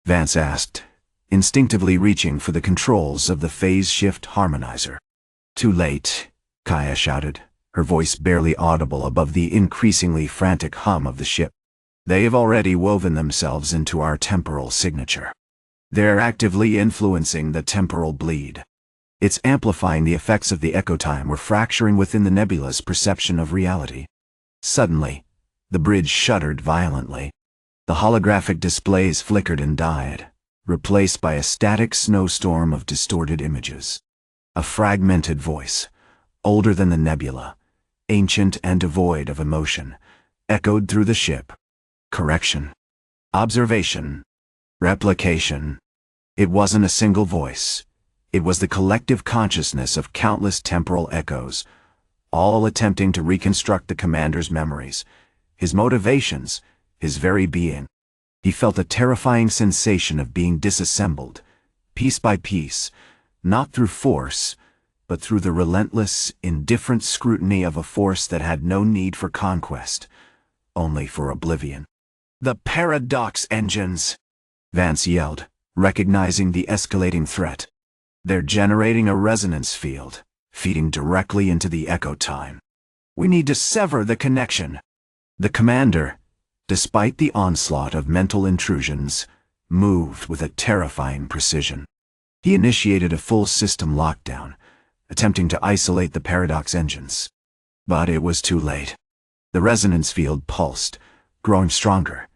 Vance asked, instinctively reaching for the controls of the phase shift harmonizer. Too late, Kaya shouted, her voice barely audible above the increasingly frantic hum of the ship. They have already woven themselves into our temporal signature. They're actively influencing the temporal bleed. It's amplifying the effects of the echo time we're fracturing within the nebula's perception of reality. Suddenly, the bridge shuddered violently. The holographic displays flickered and died, replaced by a static snowstorm of distorted images. A fragmented voice, older than the nebula, ancient and devoid of emotion, echoed through the ship. Correction. Observation. Replication. It wasn't a single voice. It was the collective consciousness of countless temporal echoes, all attempting to reconstruct the commander's memories, his motivations, his very being. He felt a terrifying sensation of being disassembled, piece by piece, not through force, but through the relentless, indifferent scrutiny of a force that had no need for conquest, only for oblivion. "The paradox engines!" Vance yelled, recognizing the escalating threat. "They're generating a resonance field, feeding directly into the echo time. We need to sever the connection." The commander, despite the onslaught of mental intrusions, moved with a terrifying precision. He initiated a full system lockdown, attempting to isolate the paradox engines. But it was too late. The resonance field pulsed, growing stronger,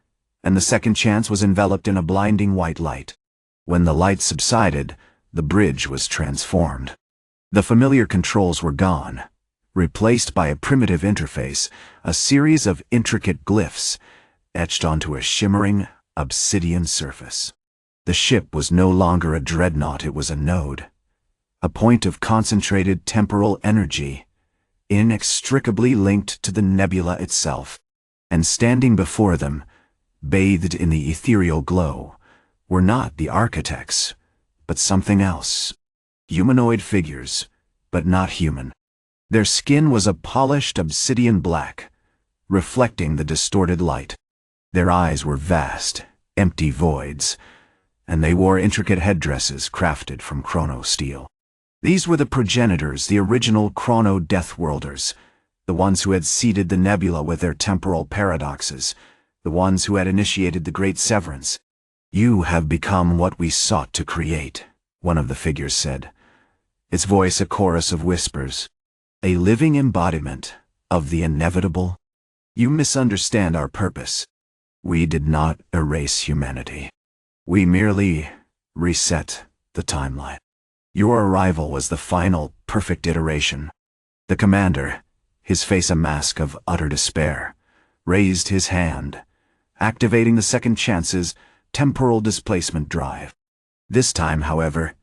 and the second chance was enveloped in a blinding white light. When the light subsided, the bridge was transformed. The familiar controls were gone, replaced by a primitive interface, a series of intricate glyphs etched onto a shimmering, obsidian surface. The ship was no longer a dreadnought, it was a node, a point of concentrated temporal energy, inextricably linked to the nebula itself. And standing before them, bathed in the ethereal glow, were not the architects, but something else. Humanoid figures, but not human. Their skin was a polished obsidian black, reflecting the distorted light. Their eyes were vast, empty voids, and they wore intricate headdresses crafted from chrono steel. These were the progenitors, the original Chrono-Deathworlders, the ones who had seeded the nebula with their temporal paradoxes, the ones who had initiated the Great Severance. "You have become what we sought to create," one of the figures said, its voice a chorus of whispers. "A living embodiment of the inevitable. You misunderstand our purpose. We did not erase humanity. We merely reset the timeline. Your arrival was the final, perfect iteration." The commander, his face a mask of utter despair, raised his hand, activating the second chance's temporal displacement drive. This time, however,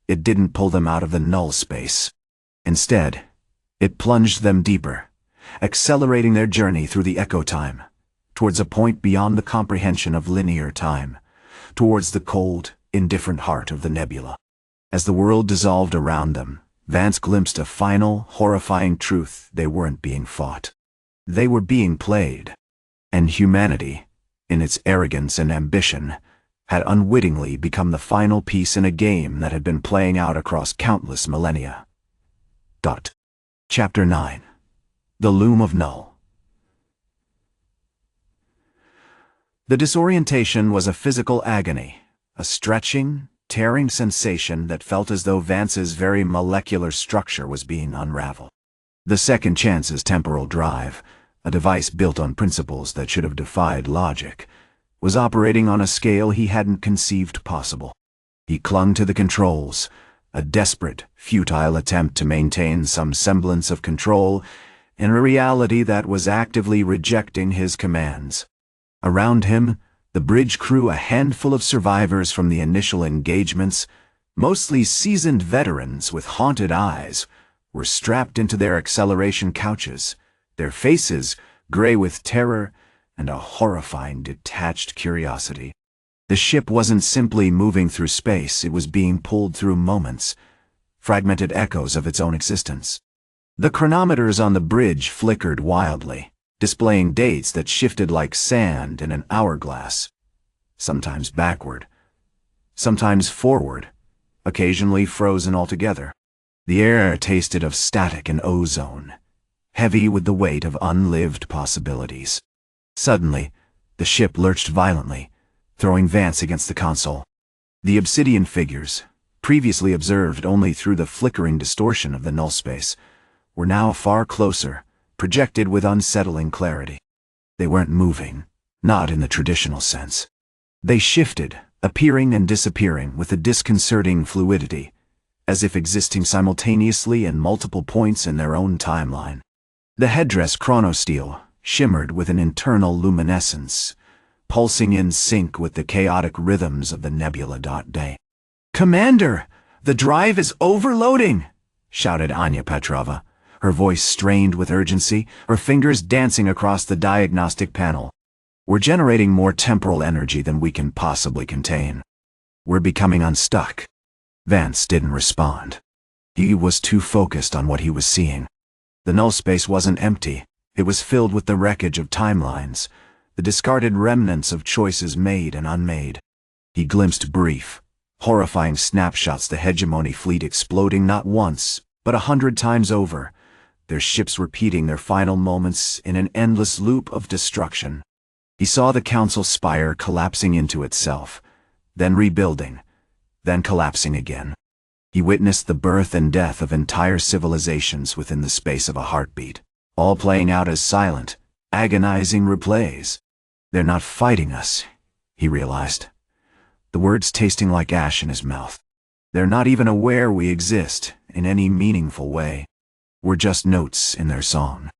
it didn't pull them out of the null space. Instead, it plunged them deeper, accelerating their journey through the echo time, towards a point beyond the comprehension of linear time, towards the cold, indifferent heart of the nebula. As the world dissolved around them, Vance glimpsed a final, horrifying truth: they weren't being fought. They were being played. And humanity, in its arrogance and ambition, had unwittingly become the final piece in a game that had been playing out across countless millennia. Chapter 9. The Loom of Null. The disorientation was a physical agony, a stretching, tearing sensation that felt as though Vance's very molecular structure was being unraveled. The second chance's temporal drive, a device built on principles that should have defied logic, was operating on a scale he hadn't conceived possible. He clung to the controls, a desperate, futile attempt to maintain some semblance of control in a reality that was actively rejecting his commands. Around him, the bridge crew, a handful of survivors from the initial engagements, mostly seasoned veterans with haunted eyes, were strapped into their acceleration couches, their faces gray with terror and a horrifying detached curiosity. The ship wasn't simply moving through space, it was being pulled through moments, fragmented echoes of its own existence. The chronometers on the bridge flickered wildly, displaying dates that shifted like sand in an hourglass, sometimes backward, sometimes forward, occasionally frozen altogether. The air tasted of static and ozone, heavy with the weight of unlived possibilities. Suddenly, the ship lurched violently, throwing Vance against the console. The obsidian figures, previously observed only through the flickering distortion of the null space, were now far closer, projected with unsettling clarity. They weren't moving, not in the traditional sense. They shifted, appearing and disappearing with a disconcerting fluidity, as if existing simultaneously in multiple points in their own timeline. The headdress chronosteel shimmered with an internal luminescence, pulsing in sync with the chaotic rhythms of the nebula. Day. "Commander, the drive is overloading!" shouted Anya Petrova, her voice strained with urgency, her fingers dancing across the diagnostic panel. "We're generating more temporal energy than we can possibly contain. We're becoming unstuck." Vance didn't respond. He was too focused on what he was seeing. The null space wasn't empty. It was filled with the wreckage of timelines, the discarded remnants of choices made and unmade. He glimpsed brief, horrifying snapshots, the Hegemony fleet exploding not once, but 100 times over, their ships repeating their final moments in an endless loop of destruction. He saw the Council spire collapsing into itself, then rebuilding, then collapsing again. He witnessed the birth and death of entire civilizations within the space of a heartbeat, all playing out as silent, agonizing replays. "They're not fighting us," he realized, the words tasting like ash in his mouth. "They're not even aware we exist in any meaningful way. We're just notes in their song."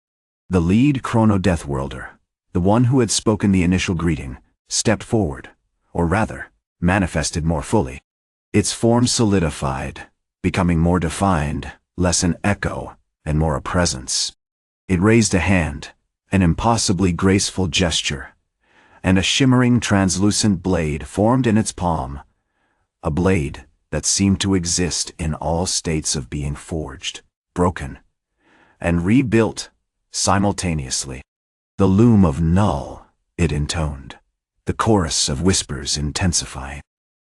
The lead Chrono-Deathworlder, the one who had spoken the initial greeting, stepped forward, or rather, manifested more fully. Its form solidified, becoming more defined, less an echo, and more a presence. It raised a hand, an impossibly graceful gesture, and a shimmering translucent blade formed in its palm, a blade that seemed to exist in all states of being forged, broken, and rebuilt simultaneously. "The loom of null," it intoned, the chorus of whispers intensifying.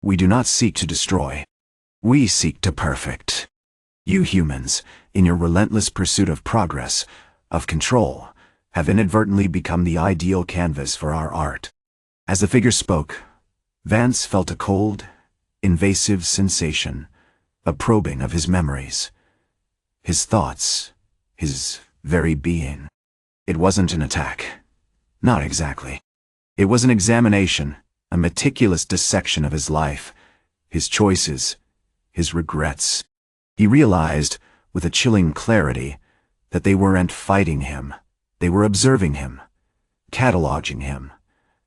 "We do not seek to destroy. We seek to perfect. You humans, in your relentless pursuit of progress, of control, have inadvertently become the ideal canvas for our art." As the figure spoke, Vance felt a cold, invasive sensation, a probing of his memories, his thoughts, his very being. It wasn't an attack. Not exactly. It was an examination, a meticulous dissection of his life, his choices, his regrets. He realized, with a chilling clarity, that they weren't fighting him. They were observing him, cataloging him,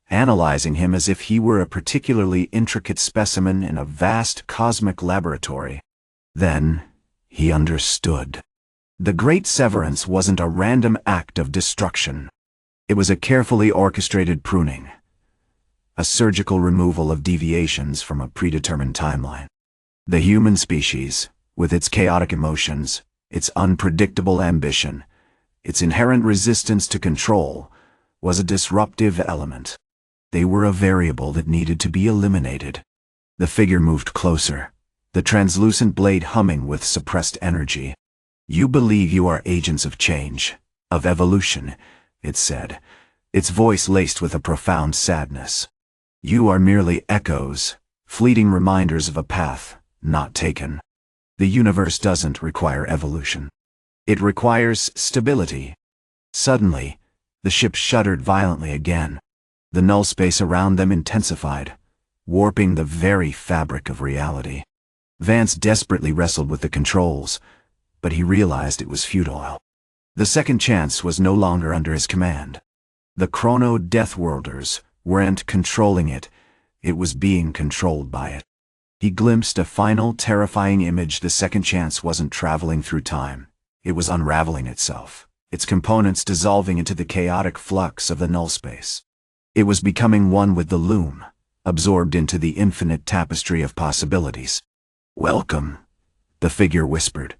analyzing him as if he were a particularly intricate specimen in a vast cosmic laboratory. Then he understood. The Great Severance wasn't a random act of destruction. It was a carefully orchestrated pruning, a surgical removal of deviations from a predetermined timeline. The human species, with its chaotic emotions, its unpredictable ambition, its inherent resistance to control, was a disruptive element. They were a variable that needed to be eliminated. The figure moved closer, the translucent blade humming with suppressed energy. "You believe you are agents of change, of evolution," it said, its voice laced with a profound sadness. "You are merely echoes, fleeting reminders of a path not taken. The universe doesn't require evolution. It requires stability." Suddenly, the ship shuddered violently again. The null space around them intensified, warping the very fabric of reality. Vance desperately wrestled with the controls, but he realized it was futile. The second chance was no longer under his command. The Chrono-Deathworlders weren't controlling it, it was being controlled by it. He glimpsed a final, terrifying image. The second chance wasn't traveling through time. It was unraveling itself, its components dissolving into the chaotic flux of the null space. It was becoming one with the loom, absorbed into the infinite tapestry of possibilities. "Welcome," the figure whispered,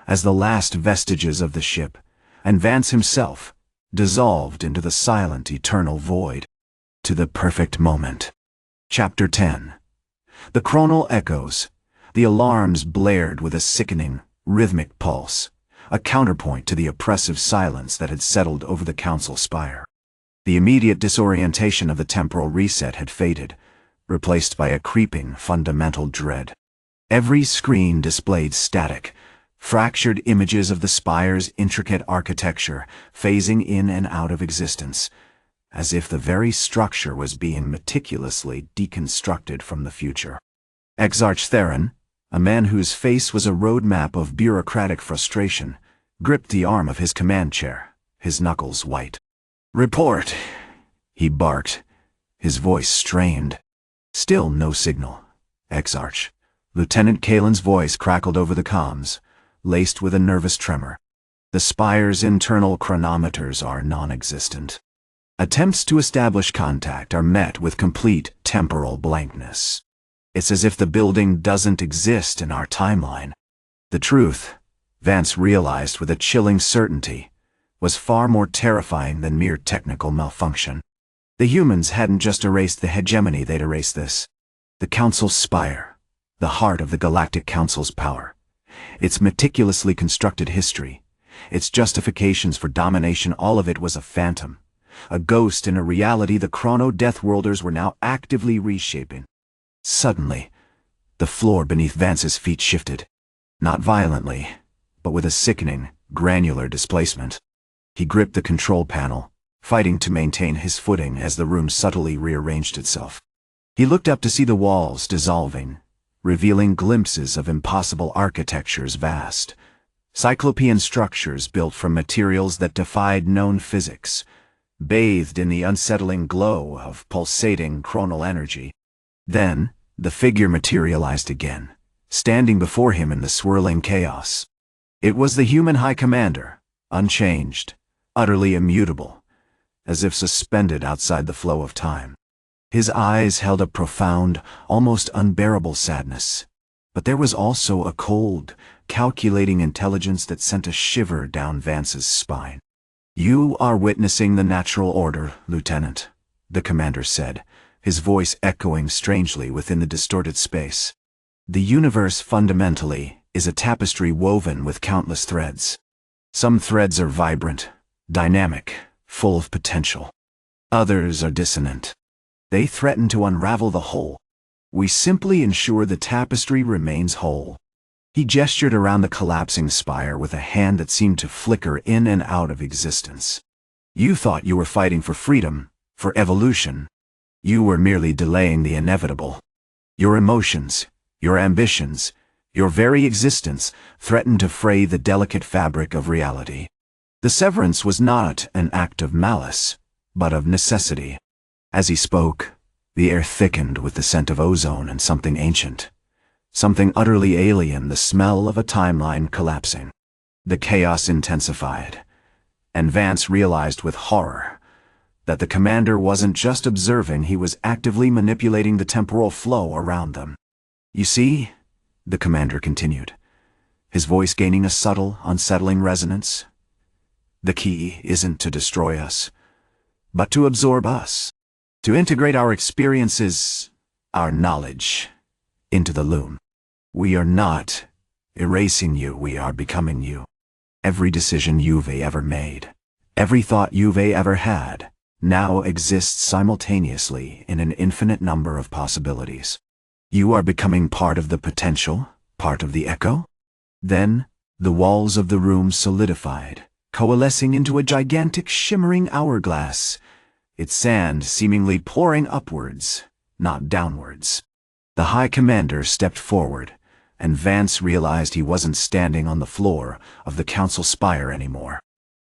as the last vestiges of the ship, and Vance himself, dissolved into the silent, eternal void. To the perfect moment. Chapter 10. The chronal echoes. The alarms blared with a sickening, rhythmic pulse, a counterpoint to the oppressive silence that had settled over the council spire. The immediate disorientation of the temporal reset had faded, replaced by a creeping, fundamental dread. Every screen displayed static, fractured images of the spire's intricate architecture phasing in and out of existence, as if the very structure was being meticulously deconstructed from the future. Exarch Theron, a man whose face was a roadmap of bureaucratic frustration, gripped the arm of his command chair, his knuckles white. "Report," he barked, his voice strained. Still no signal. Exarch. Lieutenant Kalen's voice crackled over the comms, laced with a nervous tremor. "The spire's internal chronometers are non-existent. Attempts to establish contact are met with complete temporal blankness. It's as if the building doesn't exist in our timeline." The truth, Vance realized with a chilling certainty, was far more terrifying than mere technical malfunction. The humans hadn't just erased the hegemony, they'd erased this. The Council's spire, the heart of the Galactic Council's power. Its meticulously constructed history, its justifications for domination, all of it was a phantom, a ghost in a reality the Chrono-Deathworlders were now actively reshaping. Suddenly, the floor beneath Vance's feet shifted. Not violently, but with a sickening, granular displacement. He gripped the control panel, fighting to maintain his footing as the room subtly rearranged itself. He looked up to see the walls dissolving, revealing glimpses of impossible architectures vast, cyclopean structures built from materials that defied known physics, bathed in the unsettling glow of pulsating chronal energy. Then, the figure materialized again, standing before him in the swirling chaos. It was the human High Commander, unchanged, utterly immutable, as if suspended outside the flow of time. His eyes held a profound, almost unbearable sadness, but there was also a cold, calculating intelligence that sent a shiver down Vance's spine. "You are witnessing the natural order, Lieutenant," the commander said, his voice echoing strangely within the distorted space. "The universe fundamentally is a tapestry woven with countless threads. Some threads are vibrant, dynamic, full of potential. Others are dissonant. They threaten to unravel the whole. We simply ensure the tapestry remains whole." He gestured around the collapsing spire with a hand that seemed to flicker in and out of existence. "You thought you were fighting for freedom, for evolution. You were merely delaying the inevitable. Your emotions, your ambitions, your very existence threatened to fray the delicate fabric of reality. The severance was not an act of malice, but of necessity." As he spoke, the air thickened with the scent of ozone and something ancient, something utterly alien, the smell of a timeline collapsing. The chaos intensified, and Vance realized with horror that the commander wasn't just observing, he was actively manipulating the temporal flow around them. "You see," the commander continued, his voice gaining a subtle, unsettling resonance, "the key isn't to destroy us, but to absorb us, to integrate our experiences, our knowledge, into the loom. We are not erasing you, we are becoming you. Every decision you've ever made, every thought you've ever had, now exists simultaneously in an infinite number of possibilities. You are becoming part of the potential, part of the echo." Then, the walls of the room solidified, coalescing into a gigantic shimmering hourglass, its sand seemingly pouring upwards, not downwards. The High Commander stepped forward, and Vance realized he wasn't standing on the floor of the Council spire anymore.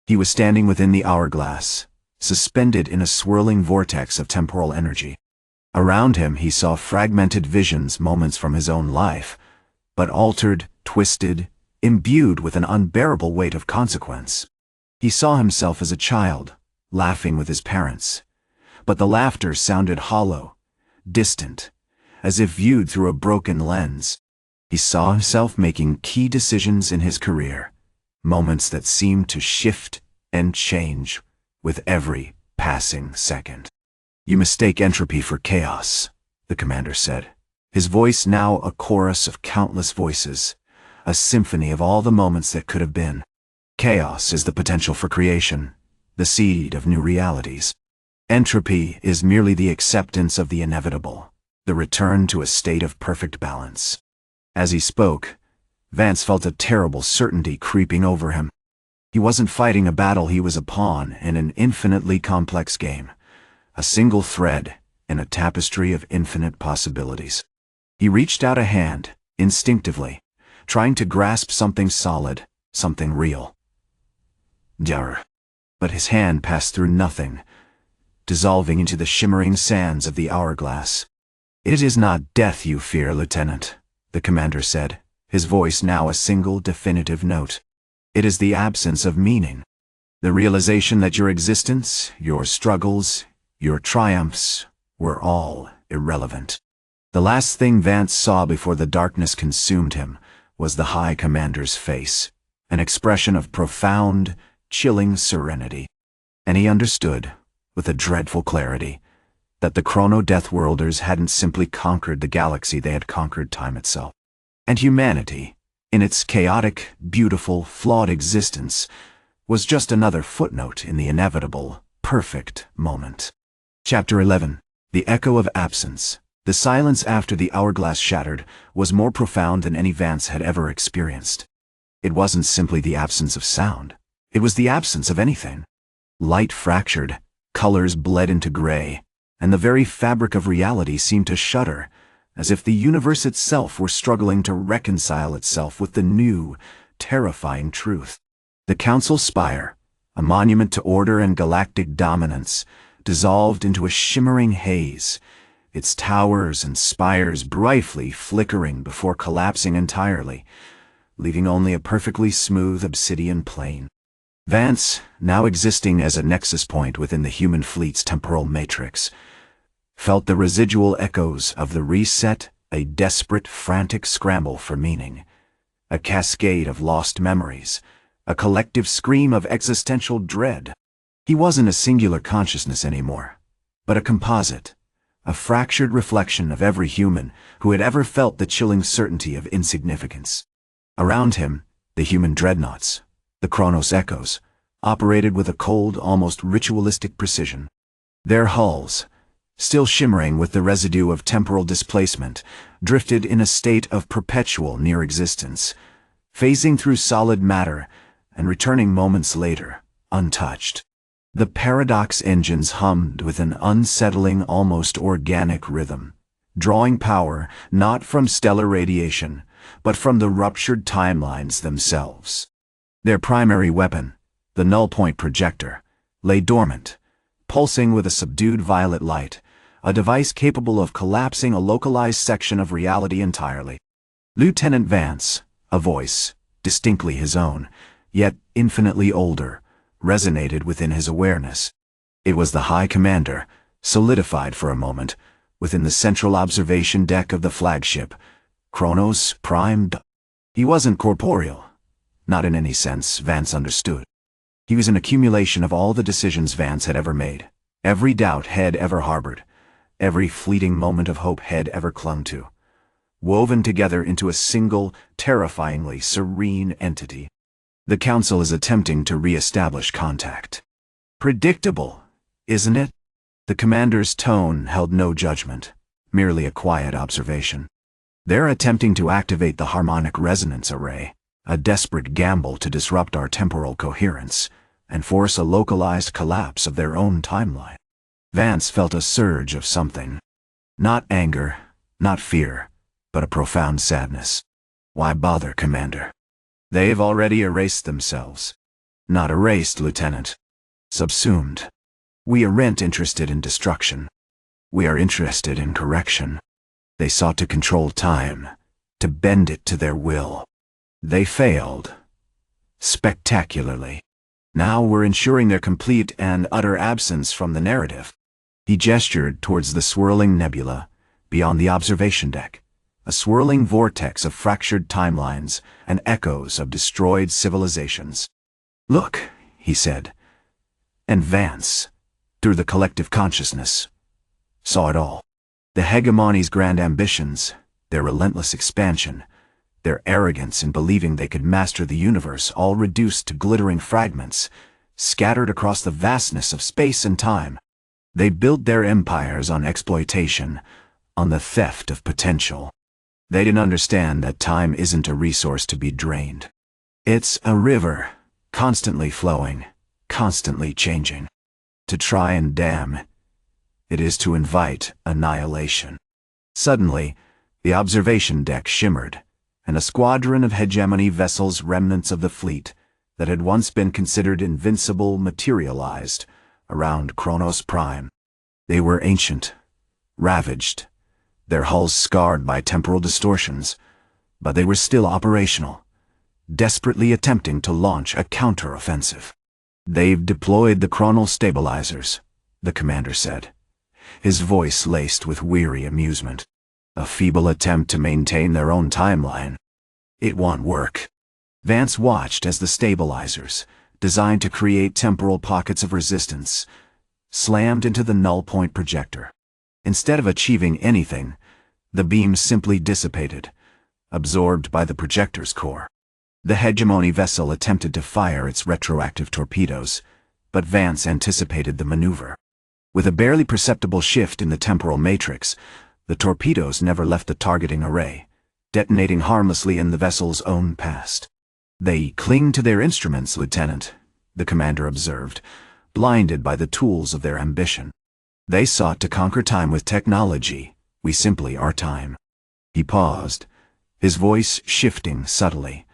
He was standing within the hourglass, suspended in a swirling vortex of temporal energy. Around him he saw fragmented visions, moments from his own life, but altered, twisted, imbued with an unbearable weight of consequence. He saw himself as a child, laughing with his parents, but the laughter sounded hollow, distant, as if viewed through a broken lens. He saw himself making key decisions in his career, moments that seemed to shift and change with every passing second. "You mistake entropy for chaos," the commander said, his voice now a chorus of countless voices, a symphony of all the moments that could have been. "Chaos is the potential for creation, the seed of new realities. Entropy is merely the acceptance of the inevitable, the return to a state of perfect balance." As he spoke, Vance felt a terrible certainty creeping over him. He wasn't fighting a battle, he was a pawn in an infinitely complex game, a single thread in a tapestry of infinite possibilities. He reached out a hand, instinctively, trying to grasp something solid, something real. Jarr. But his hand passed through nothing, dissolving into the shimmering sands of the hourglass. "It is not death you fear, Lieutenant," the commander said, his voice now a single definitive note. "It is the absence of meaning. The realization that your existence, your struggles, your triumphs were all irrelevant." The last thing Vance saw before the darkness consumed him was the High Commander's face, an expression of profound, chilling serenity. And he understood, with a dreadful clarity, that the Chrono-Deathworlders hadn't simply conquered the galaxy, they had conquered time itself. And humanity, in its chaotic, beautiful, flawed existence, was just another footnote in the inevitable, perfect moment. Chapter 11. The Echo of Absence. The silence after the hourglass shattered was more profound than any Vance had ever experienced. It wasn't simply the absence of sound. It was the absence of anything. Light fractured, colors bled into gray, and the very fabric of reality seemed to shudder, as if the universe itself were struggling to reconcile itself with the new, terrifying truth. The Council spire, a monument to order and galactic dominance, dissolved into a shimmering haze, its towers and spires brightly flickering before collapsing entirely, leaving only a perfectly smooth obsidian plain. Vance, now existing as a nexus point within the human fleet's temporal matrix, felt the residual echoes of the reset, a desperate, frantic scramble for meaning, a cascade of lost memories, a collective scream of existential dread. He wasn't a singular consciousness anymore, but a composite, a fractured reflection of every human who had ever felt the chilling certainty of insignificance. Around him, the human dreadnoughts, the Chronos echoes, operated with a cold, almost ritualistic precision. Their hulls, still shimmering with the residue of temporal displacement, drifted in a state of perpetual near-existence, phasing through solid matter and returning moments later, untouched. The paradox engines hummed with an unsettling, almost organic rhythm, drawing power not from stellar radiation, but from the ruptured timelines themselves. Their primary weapon, the null-point projector, lay dormant, pulsing with a subdued violet light, a device capable of collapsing a localized section of reality entirely. Lieutenant Vance, a voice, distinctly his own, yet infinitely older, resonated within his awareness. It was the High Commander, solidified for a moment, within the central observation deck of the flagship, Chronos primed. He wasn't corporeal, not in any sense Vance understood. He was an accumulation of all the decisions Vance had ever made, every doubt Head ever harbored, every fleeting moment of hope Head ever clung to, woven together into a single, terrifyingly serene entity. The Council is attempting to re-establish contact. Predictable, isn't it? The commander's tone held no judgment, merely a quiet observation. They're attempting to activate the harmonic resonance array, a desperate gamble to disrupt our temporal coherence and force a localized collapse of their own timeline. Vance felt a surge of something. Not anger, not fear, but a profound sadness. Why bother, Commander? They've already erased themselves. Not erased, Lieutenant. Subsumed. We aren't interested in destruction. We are interested in correction. They sought to control time, to bend it to their will. They failed. Spectacularly. Now we're ensuring their complete and utter absence from the narrative. He gestured towards the swirling nebula, beyond the observation deck, a swirling vortex of fractured timelines and echoes of destroyed civilizations. "Look," he said, and Vance, through the collective consciousness, saw it all. The hegemony's grand ambitions, their relentless expansion, their arrogance in believing they could master the universe, all reduced to glittering fragments, scattered across the vastness of space and time. They built their empires on exploitation, on the theft of potential. They didn't understand that time isn't a resource to be drained. It's a river, constantly flowing, constantly changing. To try and dam it is to invite annihilation. Suddenly, the observation deck shimmered, and a squadron of hegemony vessels, remnants of the fleet that had once been considered invincible, materialized around Chronos Prime. They were ancient, ravaged, their hulls scarred by temporal distortions, but they were still operational, desperately attempting to launch a counter-offensive. "They've deployed the chronal stabilizers," the commander said, his voice laced with weary amusement. "A feeble attempt to maintain their own timeline. It won't work." Vance watched as the stabilizers, designed to create temporal pockets of resistance, slammed into the null point projector. Instead of achieving anything, the beams simply dissipated, absorbed by the projector's core. The hegemony vessel attempted to fire its retroactive torpedoes, but Vance anticipated the maneuver. With a barely perceptible shift in the temporal matrix, the torpedoes never left the targeting array, detonating harmlessly in the vessel's own past. "They cling to their instruments, Lieutenant," the commander observed, blinded by the tools of their ambition. "They sought to conquer time with technology. We simply are time." He paused, his voice shifting subtly,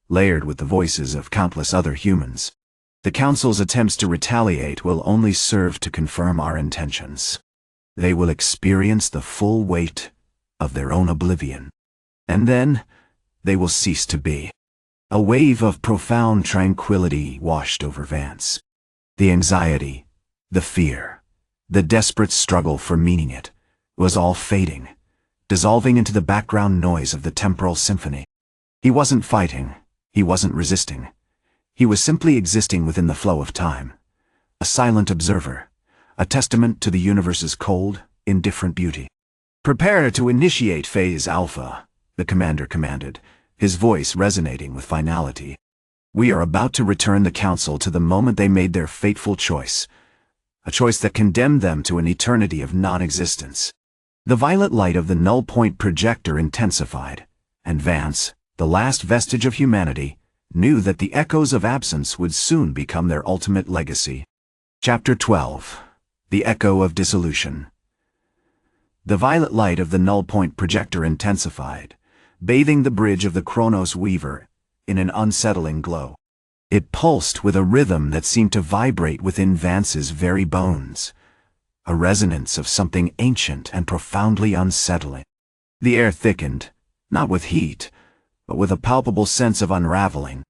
layered with the voices of countless other humans. "The Council's attempts to retaliate will only serve to confirm our intentions. They will experience the full weight of their own oblivion. And then they will cease to be." A wave of profound tranquility washed over Vance. The anxiety, the fear, the desperate struggle for meaning it was all fading, dissolving into the background noise of the temporal symphony. He wasn't fighting, he wasn't resisting. He was simply existing within the flow of time, a silent observer, a testament to the universe's cold, indifferent beauty. "Prepare to initiate Phase Alpha," the commander commanded, his voice resonating with finality. "We are about to return the Council to the moment they made their fateful choice, a choice that condemned them to an eternity of non-existence." The violet light of the null point projector intensified, and Vance, the last vestige of humanity, knew that the echoes of absence would soon become their ultimate legacy. Chapter 12. The Echo of Dissolution. The violet light of the null point projector intensified, bathing the bridge of the Chronos Weaver in an unsettling glow. It pulsed with a rhythm that seemed to vibrate within Vance's very bones, a resonance of something ancient and profoundly unsettling. The air thickened, not with heat, but with a palpable sense of unraveling.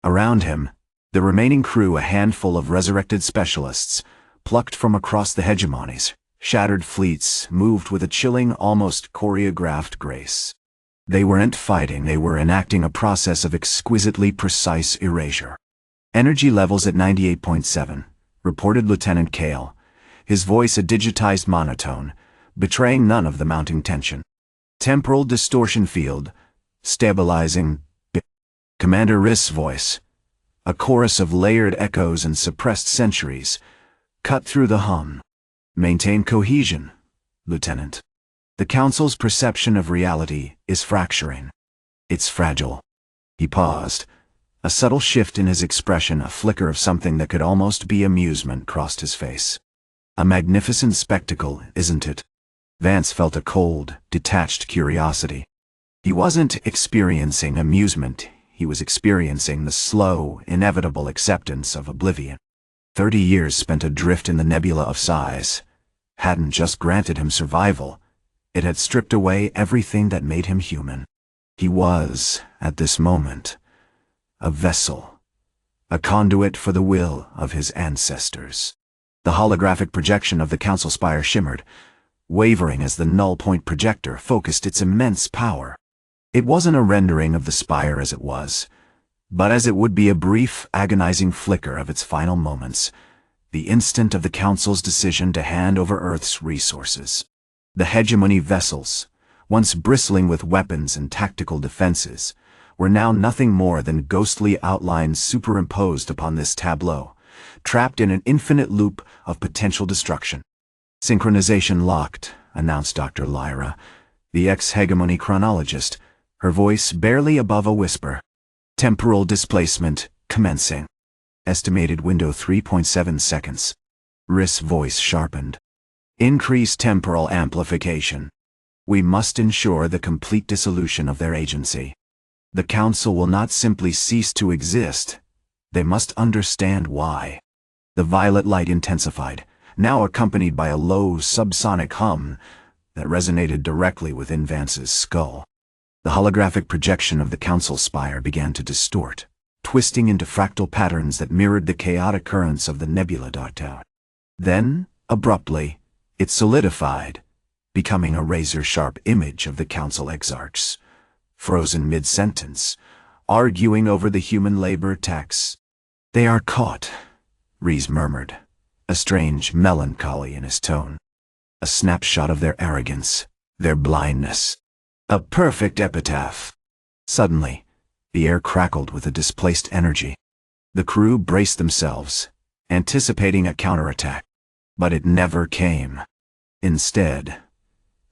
Around him, the remaining crew, a handful of resurrected specialists, plucked from across the hegemony's shattered fleets, moved with a chilling, almost choreographed grace. They weren't fighting, they were enacting a process of exquisitely precise erasure. "Energy levels at 98.7, reported Lieutenant Kale, his voice a digitized monotone, betraying none of the mounting tension. "Temporal distortion field, stabilizing." Commander Riss' voice, a chorus of layered echoes and suppressed centuries, cut through the hum. "Maintain cohesion, Lieutenant. The Council's perception of reality is fracturing. It's fragile." He paused. A subtle shift in his expression, a flicker of something that could almost be amusement, crossed his face. "A magnificent spectacle, isn't it?" Vance felt a cold, detached curiosity. He wasn't experiencing amusement, he was experiencing the slow, inevitable acceptance of oblivion. 30 years spent adrift in the Nebula of Sighs hadn't just granted him survival, it had stripped away everything that made him human. He was, at this moment, a vessel, a conduit for the will of his ancestors. The holographic projection of the Council spire shimmered, wavering as the null-point projector focused its immense power. It wasn't a rendering of the spire as it was, but as it would be a brief, agonizing flicker of its final moments, the instant of the Council's decision to hand over Earth's resources. The hegemony vessels, once bristling with weapons and tactical defenses, were now nothing more than ghostly outlines superimposed upon this tableau, trapped in an infinite loop of potential destruction. "Synchronization locked," announced Dr. Lyra, the ex-hegemony chronologist, her voice barely above a whisper. "Temporal displacement commencing. Estimated window 3.7 seconds. Rhys' voice sharpened. "Increase temporal amplification. We must ensure the complete dissolution of their agency. The Council will not simply cease to exist. They must understand why." The violet light intensified, now accompanied by a low, subsonic hum that resonated directly within Vance's skull. The holographic projection of the Council spire began to distort, twisting into fractal patterns that mirrored the chaotic currents of the Nebula out. Then, abruptly, it solidified, becoming a razor-sharp image of the Council exarchs, frozen mid-sentence, arguing over the human labor tax. "They are caught," Rhys murmured, a strange melancholy in his tone. "A snapshot of their arrogance, their blindness. A perfect epitaph." Suddenly, the air crackled with a displaced energy. The crew braced themselves, anticipating a counterattack. But it never came. Instead,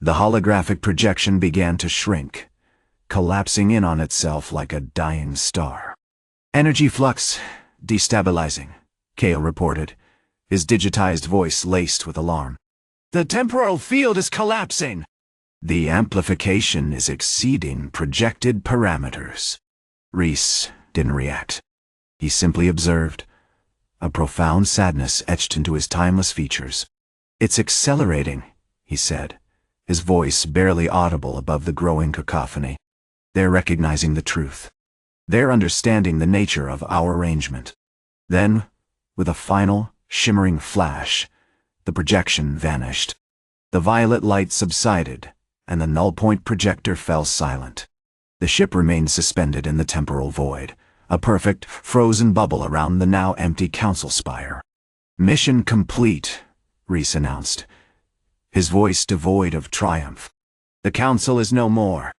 the holographic projection began to shrink, collapsing in on itself like a dying star. "Energy flux destabilizing," Kale reported, his digitized voice laced with alarm. "The temporal field is collapsing." "The amplification is exceeding projected parameters." Rhys didn't react. He simply observed, a profound sadness etched into his timeless features. "It's accelerating," he said, his voice barely audible above the growing cacophony. "They're recognizing the truth. They're understanding the nature of our arrangement." Then, with a final, shimmering flash, the projection vanished. The violet light subsided, and the null-point projector fell silent. The ship remained suspended in the temporal void, a perfect, frozen bubble around the now empty Council spire. "Mission complete," Rhys announced, his voice devoid of triumph. "The Council is no more."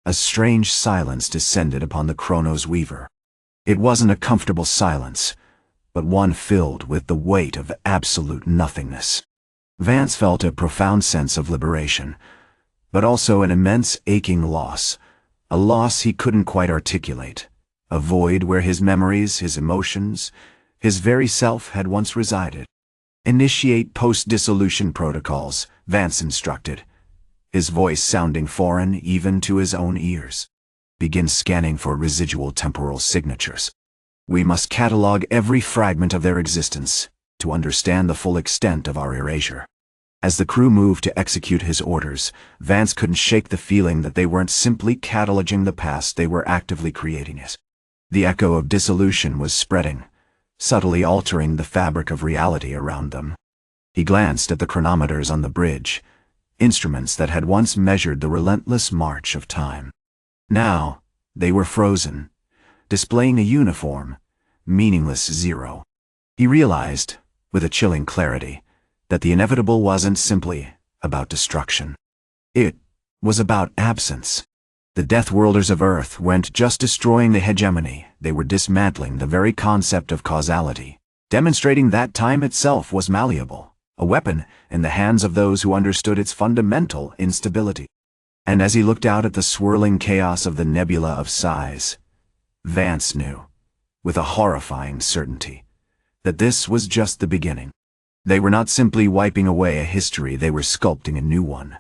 A strange silence descended upon the Chronos Weaver. It wasn't a comfortable silence, but one filled with the weight of absolute nothingness. Vance felt a profound sense of liberation, but also an immense aching loss, a loss he couldn't quite articulate, a void where his memories, his emotions, his very self had once resided. "Initiate post-dissolution protocols," Vance instructed, his voice sounding foreign even to his own ears. "Begin scanning for residual temporal signatures. We must catalog every fragment of their existence to understand the full extent of our erasure." As the crew moved to execute his orders, Vance couldn't shake the feeling that they weren't simply cataloging the past, they were actively creating it. The echo of dissolution was spreading, subtly altering the fabric of reality around them. He glanced at the chronometers on the bridge, instruments that had once measured the relentless march of time. Now, they were frozen, displaying a uniform, meaningless zero. He realized, with a chilling clarity, that the inevitable wasn't simply about destruction. It was about absence. The Deathworlders of Earth weren't just destroying the hegemony, they were dismantling the very concept of causality, demonstrating that time itself was malleable, a weapon in the hands of those who understood its fundamental instability. And as he looked out at the swirling chaos of the Nebula of Sighs, Vance knew, with a horrifying certainty, that this was just the beginning. They were not simply wiping away a history, they were sculpting a new one.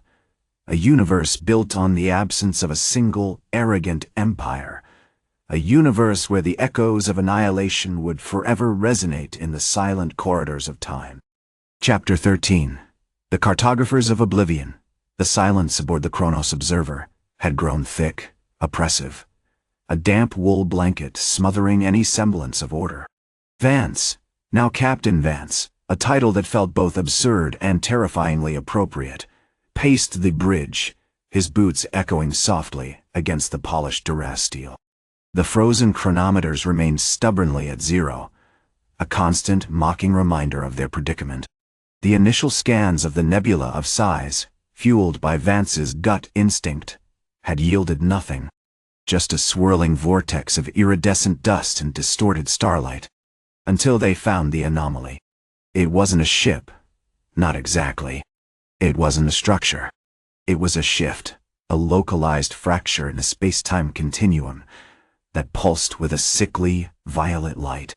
A universe built on the absence of a single, arrogant empire. A universe where the echoes of annihilation would forever resonate in the silent corridors of time. Chapter 13. The Cartographers of Oblivion. The silence aboard the Chronos Observer had grown thick, oppressive. A damp wool blanket smothering any semblance of order. Vance, now Captain Vance, a title that felt both absurd and terrifyingly appropriate, paced the bridge, his boots echoing softly against the polished Duras steel. The frozen chronometers remained stubbornly at 0, a constant, mocking reminder of their predicament. The initial scans of the Nebula of Sighs, fueled by Vance's gut instinct, had yielded nothing. Just a swirling vortex of iridescent dust and distorted starlight. Until they found the anomaly. It wasn't a ship. Not exactly. It wasn't a structure. It was a shift, a localized fracture in a space-time continuum that pulsed with a sickly, violet light.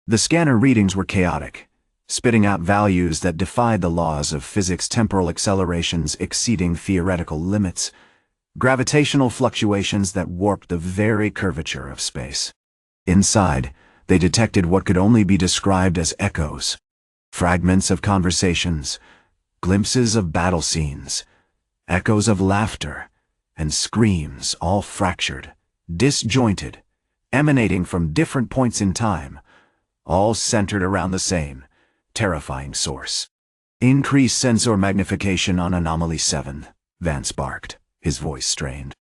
The scanner readings were chaotic, spitting out values that defied the laws of physics, temporal accelerations exceeding theoretical limits, gravitational fluctuations that warped the very curvature of space. Inside, they detected what could only be described as echoes, fragments of conversations, glimpses of battle scenes, echoes of laughter, and screams all fractured, disjointed, emanating from different points in time, all centered around the same, terrifying source. Increase sensor magnification on Anomaly 7, Vance barked, his voice strained.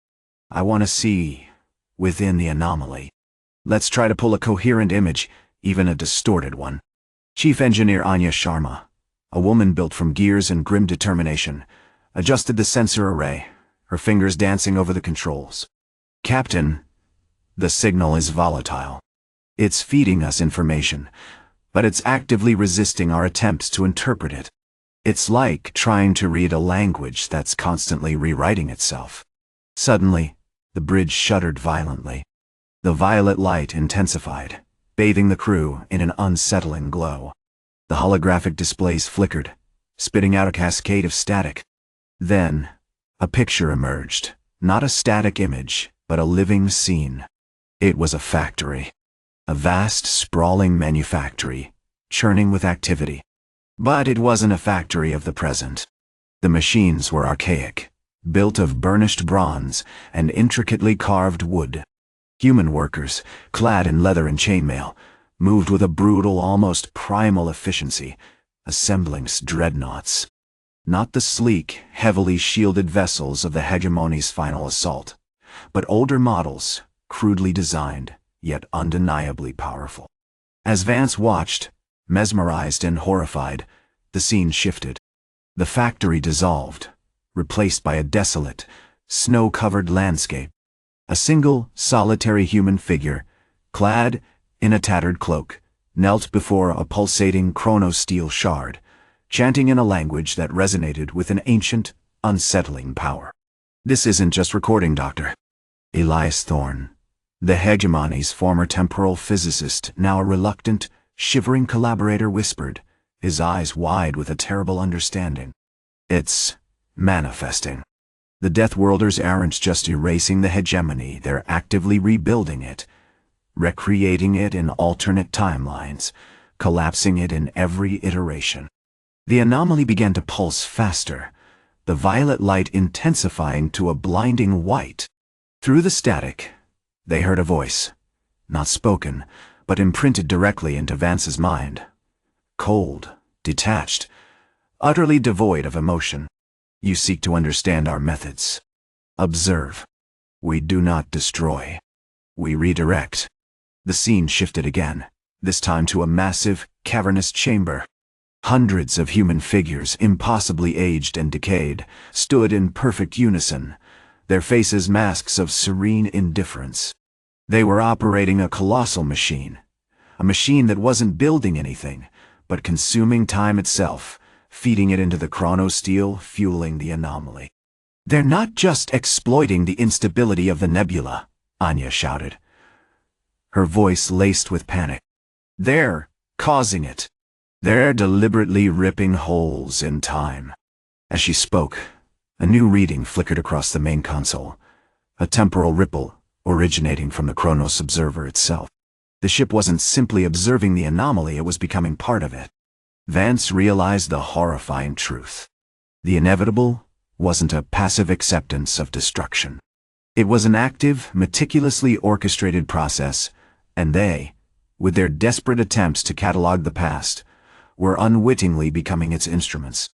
I want to see within the anomaly. Let's try to pull a coherent image, even a distorted one. Chief Engineer Anya Sharma, a woman built from gears and grim determination, adjusted the sensor array, her fingers dancing over the controls. Captain, the signal is volatile. It's feeding us information, but it's actively resisting our attempts to interpret it. It's like trying to read a language that's constantly rewriting itself. Suddenly, the bridge shuddered violently. The violet light intensified, bathing the crew in an unsettling glow. The holographic displays flickered, spitting out a cascade of static. Then, a picture emerged, not a static image, but a living scene. It was a factory. A vast, sprawling manufactory, churning with activity. But it wasn't a factory of the present. The machines were archaic, built of burnished bronze and intricately carved wood. Human workers, clad in leather and chainmail, moved with a brutal, almost primal efficiency, assembling dreadnoughts. Not the sleek, heavily shielded vessels of the Hegemony's final assault, but older models, crudely designed, yet undeniably powerful. As Vance watched, mesmerized and horrified, the scene shifted. The factory dissolved, replaced by a desolate, snow-covered landscape. A single, solitary human figure, clad in a tattered cloak, knelt before a pulsating chrono-steel shard, chanting in a language that resonated with an ancient, unsettling power. This isn't just recording, Doctor. Elias Thorne, the Hegemony's former temporal physicist, now a reluctant, shivering collaborator, whispered, his eyes wide with a terrible understanding. It's manifesting. The Deathworlders aren't just erasing the hegemony, they're actively rebuilding it, recreating it in alternate timelines, collapsing it in every iteration. The anomaly began to pulse faster, the violet light intensifying to a blinding white. Through the static, they heard a voice, not spoken, but imprinted directly into Vance's mind. Cold, detached, utterly devoid of emotion. You seek to understand our methods. Observe. We do not destroy. We redirect. The scene shifted again, this time to a massive, cavernous chamber. Hundreds of human figures, impossibly aged and decayed, stood in perfect unison, their faces masks of serene indifference. They were operating a colossal machine, a machine that wasn't building anything, but consuming time itself, feeding it into the chronosteel, fueling the anomaly. They're not just exploiting the instability of the nebula, Anya shouted, her voice laced with panic. They're causing it. They're deliberately ripping holes in time. As she spoke, a new reading flickered across the main console, a temporal ripple originating from the Chronos observer itself. The ship wasn't simply observing the anomaly, it was becoming part of it. Vance realized the horrifying truth. The inevitable wasn't a passive acceptance of destruction. It was an active, meticulously orchestrated process, and they, with their desperate attempts to catalog the past, were unwittingly becoming its instruments.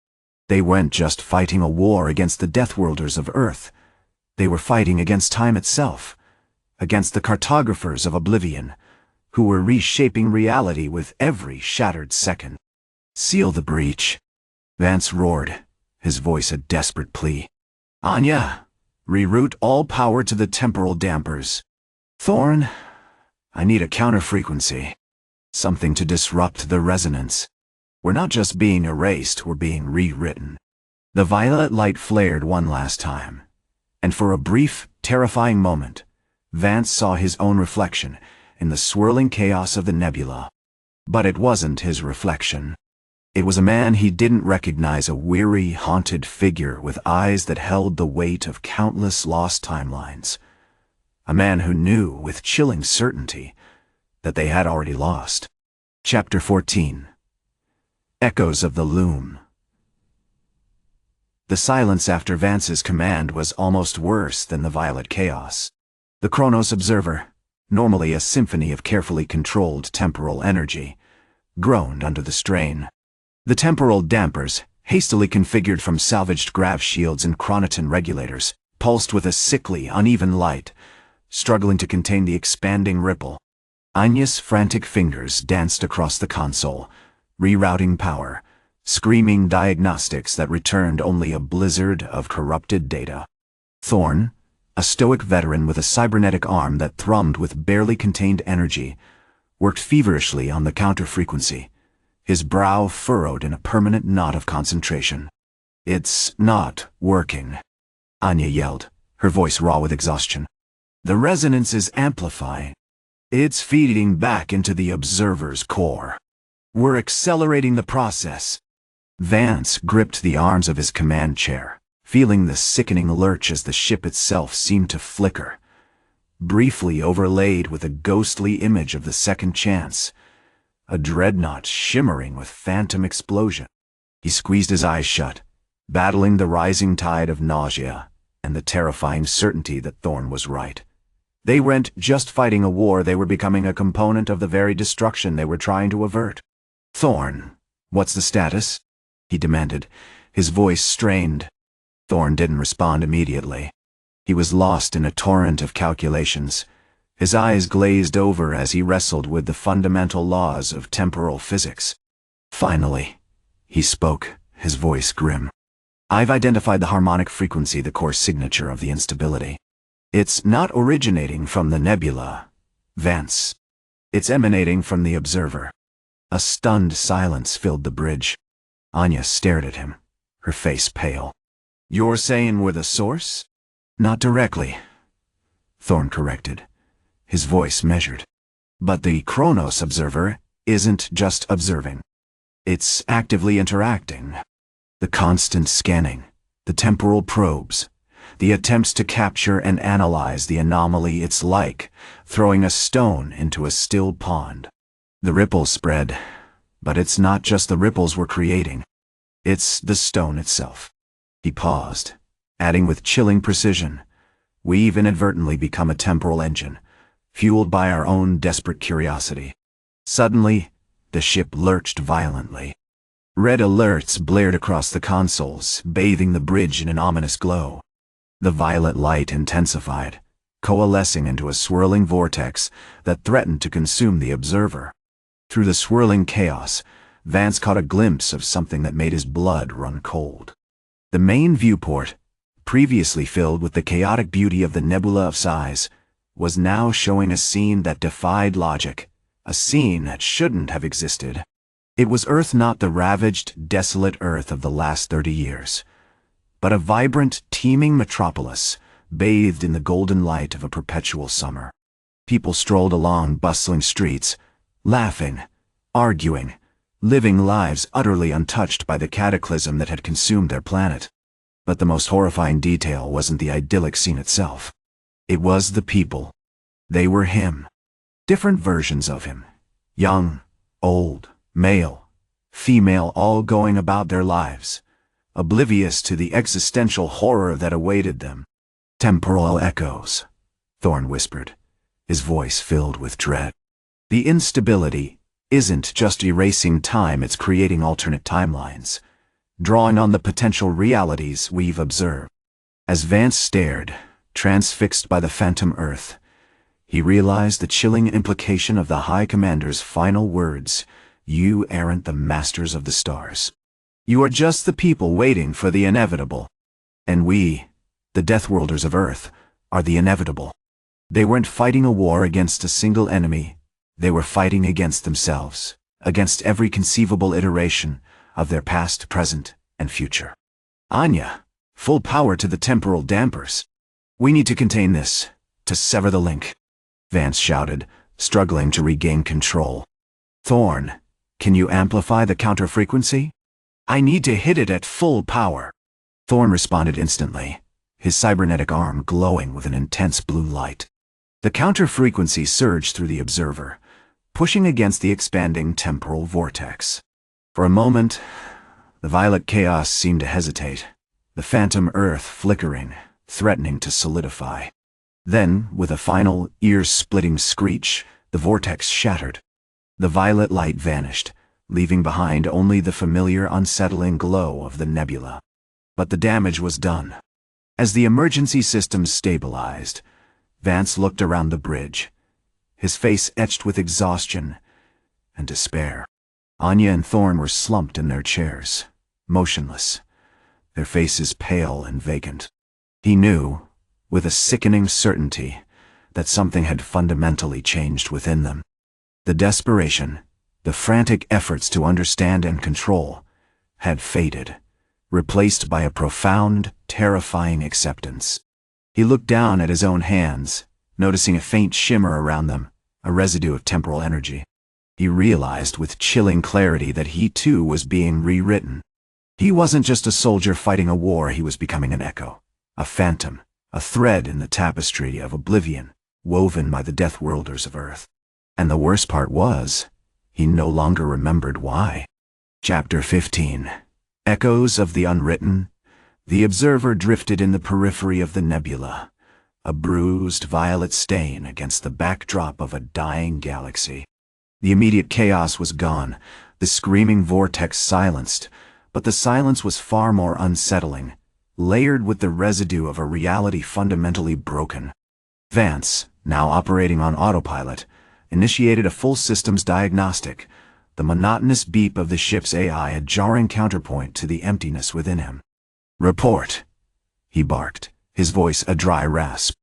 They weren't just fighting a war against the Deathworlders of Earth. They were fighting against time itself, against the cartographers of oblivion, who were reshaping reality with every shattered second. "Seal the breach," Vance roared, his voice a desperate plea. "Anya, reroute all power to the temporal dampers. Thorn, I need a counter-frequency. Something to disrupt the resonance. We're not just being erased, we're being rewritten." The violet light flared one last time, and for a brief, terrifying moment, Vance saw his own reflection in the swirling chaos of the nebula. But it wasn't his reflection. It was a man he didn't recognize, a weary, haunted figure with eyes that held the weight of countless lost timelines. A man who knew with chilling certainty that they had already lost. Chapter 14. Echoes of the Loom. The silence after Vance's command was almost worse than the violet chaos. The Chronos Observer, normally a symphony of carefully controlled temporal energy, groaned under the strain. The temporal dampers, hastily configured from salvaged grav shields and chronoton regulators, pulsed with a sickly, uneven light, struggling to contain the expanding ripple. Anya's frantic fingers danced across the console, rerouting power, screaming diagnostics that returned only a blizzard of corrupted data. Thorn, a stoic veteran with a cybernetic arm that thrummed with barely contained energy, worked feverishly on the counter-frequency, his brow furrowed in a permanent knot of concentration. "It's not working," Anya yelled, her voice raw with exhaustion. "The resonance is amplifying. It's feeding back into the Observer's core. We're accelerating the process." Vance gripped the arms of his command chair, feeling the sickening lurch as the ship itself seemed to flicker, briefly overlaid with a ghostly image of the second chance, a dreadnought shimmering with phantom explosion. He squeezed his eyes shut, battling the rising tide of nausea and the terrifying certainty that Thorn was right. They weren't just fighting a war, they were becoming a component of the very destruction they were trying to avert. "Thorn, what's the status?" he demanded, his voice strained. Thorn didn't respond immediately. He was lost in a torrent of calculations, his eyes glazed over as he wrestled with the fundamental laws of temporal physics. Finally, he spoke, his voice grim. "I've identified the harmonic frequency, the core signature of the instability. It's not originating from the nebula, Vance. It's emanating from the Observer." A stunned silence filled the bridge. Anya stared at him, her face pale. "You're saying we're the source?" "Not directly," Thorn corrected, his voice measured. "But the Chronos Observer isn't just observing. It's actively interacting. The constant scanning, the temporal probes, the attempts to capture and analyze the anomaly, it's like throwing a stone into a still pond. The ripples spread, but it's not just the ripples we're creating. It's the stone itself." He paused, adding with chilling precision, "We've inadvertently become a temporal engine, fueled by our own desperate curiosity." Suddenly, the ship lurched violently. Red alerts blared across the consoles, bathing the bridge in an ominous glow. The violet light intensified, coalescing into a swirling vortex that threatened to consume the Observer. Through the swirling chaos, Vance caught a glimpse of something that made his blood run cold. The main viewport, previously filled with the chaotic beauty of the Nebula of Sighs, was now showing a scene that defied logic, a scene that shouldn't have existed. It was Earth, not the ravaged, desolate Earth of the last 30 years, but a vibrant, teeming metropolis, bathed in the golden light of a perpetual summer. People strolled along bustling streets, laughing, arguing, living lives utterly untouched by the cataclysm that had consumed their planet. But the most horrifying detail wasn't the idyllic scene itself. It was the people. They were him. Different versions of him. Young, old, male, female, all going about their lives, oblivious to the existential horror that awaited them. "Temporal echoes," Thorn whispered, his voice filled with dread. "The instability isn't just erasing time, it's creating alternate timelines. drawing on the potential realities we've observed. As Vance stared, transfixed by the phantom Earth, he realized the chilling implication of the High Commander's final words: "You aren't the masters of the stars. You are just the people waiting for the inevitable. And we, the Deathworlders of Earth, are the inevitable." They weren't fighting a war against a single enemy. They were fighting against themselves, against every conceivable iteration of their past, present, and future. "Anya, full power to the temporal dampers. We need to contain this, to sever the link," Vance shouted, struggling to regain control. "Thorn, can you amplify the counter-frequency? I need to hit it at full power." Thorn responded instantly, his cybernetic arm glowing with an intense blue light. The counter-frequency surged through the observer, pushing against the expanding temporal vortex. For a moment, the violet chaos seemed to hesitate, the phantom Earth flickering, threatening to solidify. Then, with a final, ear-splitting screech, the vortex shattered. The violet light vanished, leaving behind only the familiar unsettling glow of the nebula. But the damage was done. As the emergency systems stabilized, Vance looked around the bridge, his face etched with exhaustion and despair. Anya and Thorn were slumped in their chairs, motionless, their faces pale and vacant. He knew, with a sickening certainty, that something had fundamentally changed within them. The desperation, the frantic efforts to understand and control, had faded, replaced by a profound, terrifying acceptance. He looked down at his own hands, noticing a faint shimmer around them, a residue of temporal energy. He realized with chilling clarity that he too was being rewritten. He wasn't just a soldier fighting a war, he was becoming an echo, a phantom, a thread in the tapestry of oblivion woven by the Deathworlders of Earth. And the worst part was, he no longer remembered why. Chapter 15. Echoes of the Unwritten. The observer drifted in the periphery of the nebula, a bruised violet stain against the backdrop of a dying galaxy. The immediate chaos was gone, the screaming vortex silenced, but the silence was far more unsettling, layered with the residue of a reality fundamentally broken. Vance, now operating on autopilot, initiated a full systems diagnostic, the monotonous beep of the ship's AI a jarring counterpoint to the emptiness within him. "Report," he barked, his voice a dry rasp.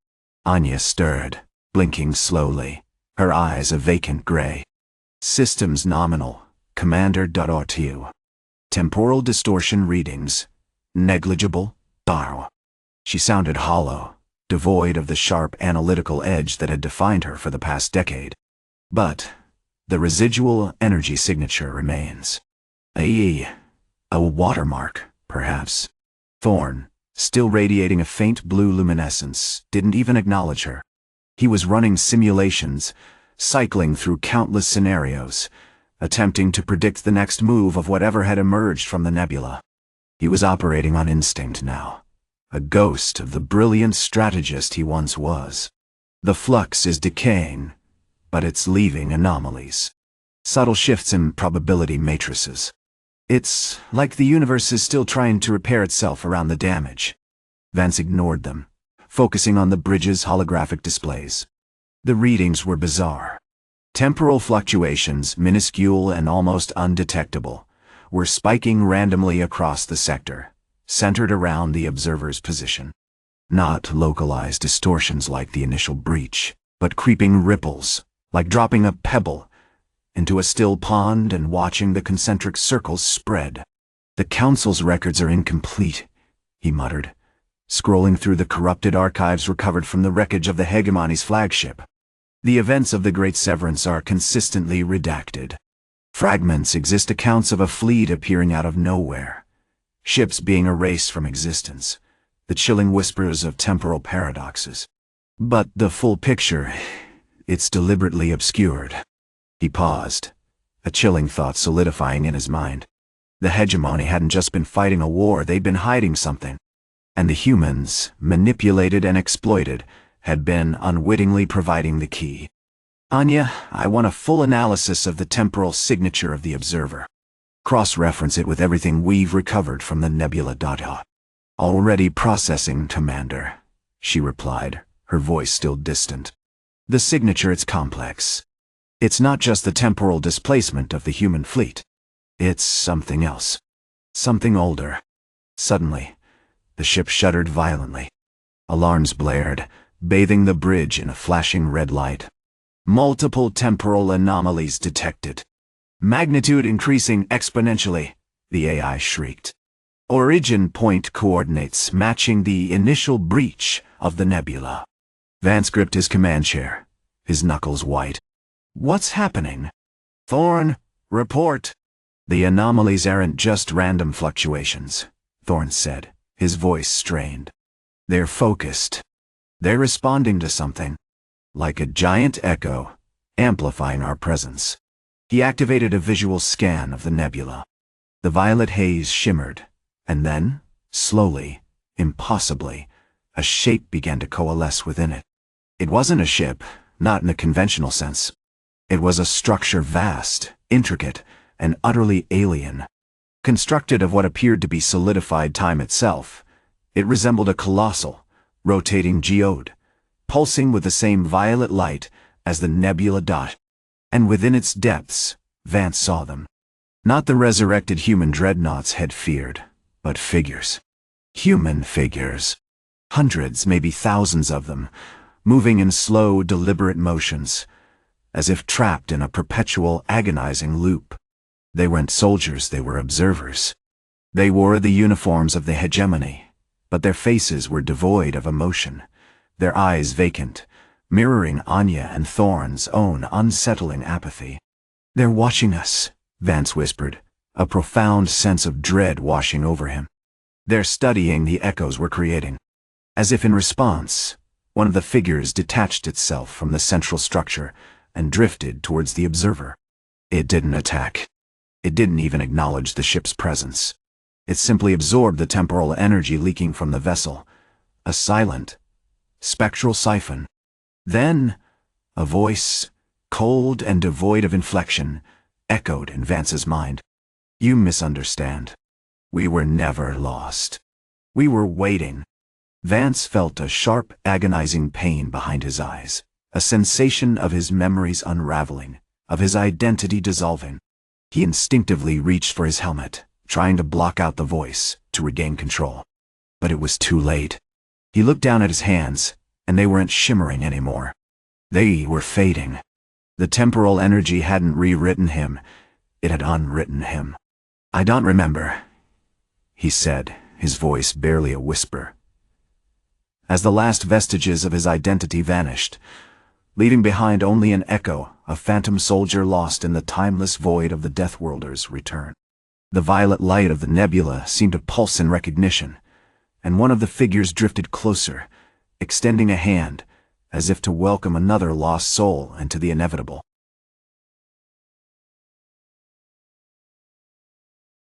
Anya stirred, blinking slowly, her eyes a vacant gray. "Systems nominal, Commander.RTU. Temporal distortion readings, negligible, Darw." She sounded hollow, devoid of the sharp analytical edge that had defined her for the past decade. But the residual energy signature remains. A watermark, perhaps. Thorn, still radiating a faint blue luminescence, didn't even acknowledge her. He was running simulations, cycling through countless scenarios, attempting to predict the next move of whatever had emerged from the nebula. He was operating on instinct now, a ghost of the brilliant strategist he once was. The flux is decaying, but it's leaving anomalies. Subtle shifts in probability matrices. It's like the universe is still trying to repair itself around the damage. Vance ignored them, focusing on the bridge's holographic displays. The readings were bizarre. Temporal fluctuations, minuscule and almost undetectable, were spiking randomly across the sector, centered around the observer's position. Not localized distortions like the initial breach, but creeping ripples, like dropping a pebble into a still pond and watching the concentric circles spread. "The Council's records are incomplete," he muttered, scrolling through the corrupted archives recovered from the wreckage of the Hegemony's flagship. The events of the Great Severance are consistently redacted. Fragments exist, accounts of a fleet appearing out of nowhere, ships being erased from existence, the chilling whispers of temporal paradoxes. But the full picture, it's deliberately obscured. He paused, a chilling thought solidifying in his mind. The Hegemony hadn't just been fighting a war, they'd been hiding something. And the humans, manipulated and exploited, had been unwittingly providing the key. "Anya, I want a full analysis of the temporal signature of the observer." Cross-reference it with everything we've recovered from the Nebula. Already processing, Commander, she replied, her voice still distant. The signature, it's complex. It's not just the temporal displacement of the human fleet. It's something else. Something older. Suddenly, the ship shuddered violently. Alarms blared, bathing the bridge in a flashing red light. Multiple temporal anomalies detected. Magnitude increasing exponentially, the AI shrieked. Origin point coordinates matching the initial breach of the nebula. Vance gripped his command chair, his knuckles white. What's happening? Thorne, report. The anomalies aren't just random fluctuations, Thorne said, his voice strained. They're focused. They're responding to something. Like a giant echo, amplifying our presence. He activated a visual scan of the nebula. The violet haze shimmered, and then, slowly, impossibly, a shape began to coalesce within it. It wasn't a ship, not in a conventional sense. It was a structure vast, intricate, and utterly alien. Constructed of what appeared to be solidified time itself, it resembled a colossal, rotating geode, pulsing with the same violet light as the Nebula. And within its depths, Vance saw them. Not the resurrected human dreadnoughts had feared, but figures. Human figures. Hundreds, maybe thousands of them, moving in slow, deliberate motions, as if trapped in a perpetual, agonizing loop. They weren't soldiers, they were observers. They wore the uniforms of the hegemony, but their faces were devoid of emotion, their eyes vacant, mirroring Anya and Thorne's own unsettling apathy. They're watching us, Vance whispered, a profound sense of dread washing over him. They're studying the echoes we're creating. As if in response, one of the figures detached itself from the central structure and drifted towards the observer. It didn't attack. It didn't even acknowledge the ship's presence. It simply absorbed the temporal energy leaking from the vessel, a silent, spectral siphon. Then, a voice, cold and devoid of inflection, echoed in Vance's mind. You misunderstand. We were never lost. We were waiting. Vance felt a sharp, agonizing pain behind his eyes, a sensation of his memories unraveling, of his identity dissolving. He instinctively reached for his helmet, trying to block out the voice, to regain control. But it was too late. He looked down at his hands, and they weren't shimmering anymore. They were fading. The temporal energy hadn't rewritten him, it had unwritten him. I don't remember, he said, his voice barely a whisper. As the last vestiges of his identity vanished, leaving behind only an echo, a phantom soldier lost in the timeless void of the Deathworlders returned. The violet light of the nebula seemed to pulse in recognition, and one of the figures drifted closer, extending a hand, as if to welcome another lost soul into the inevitable.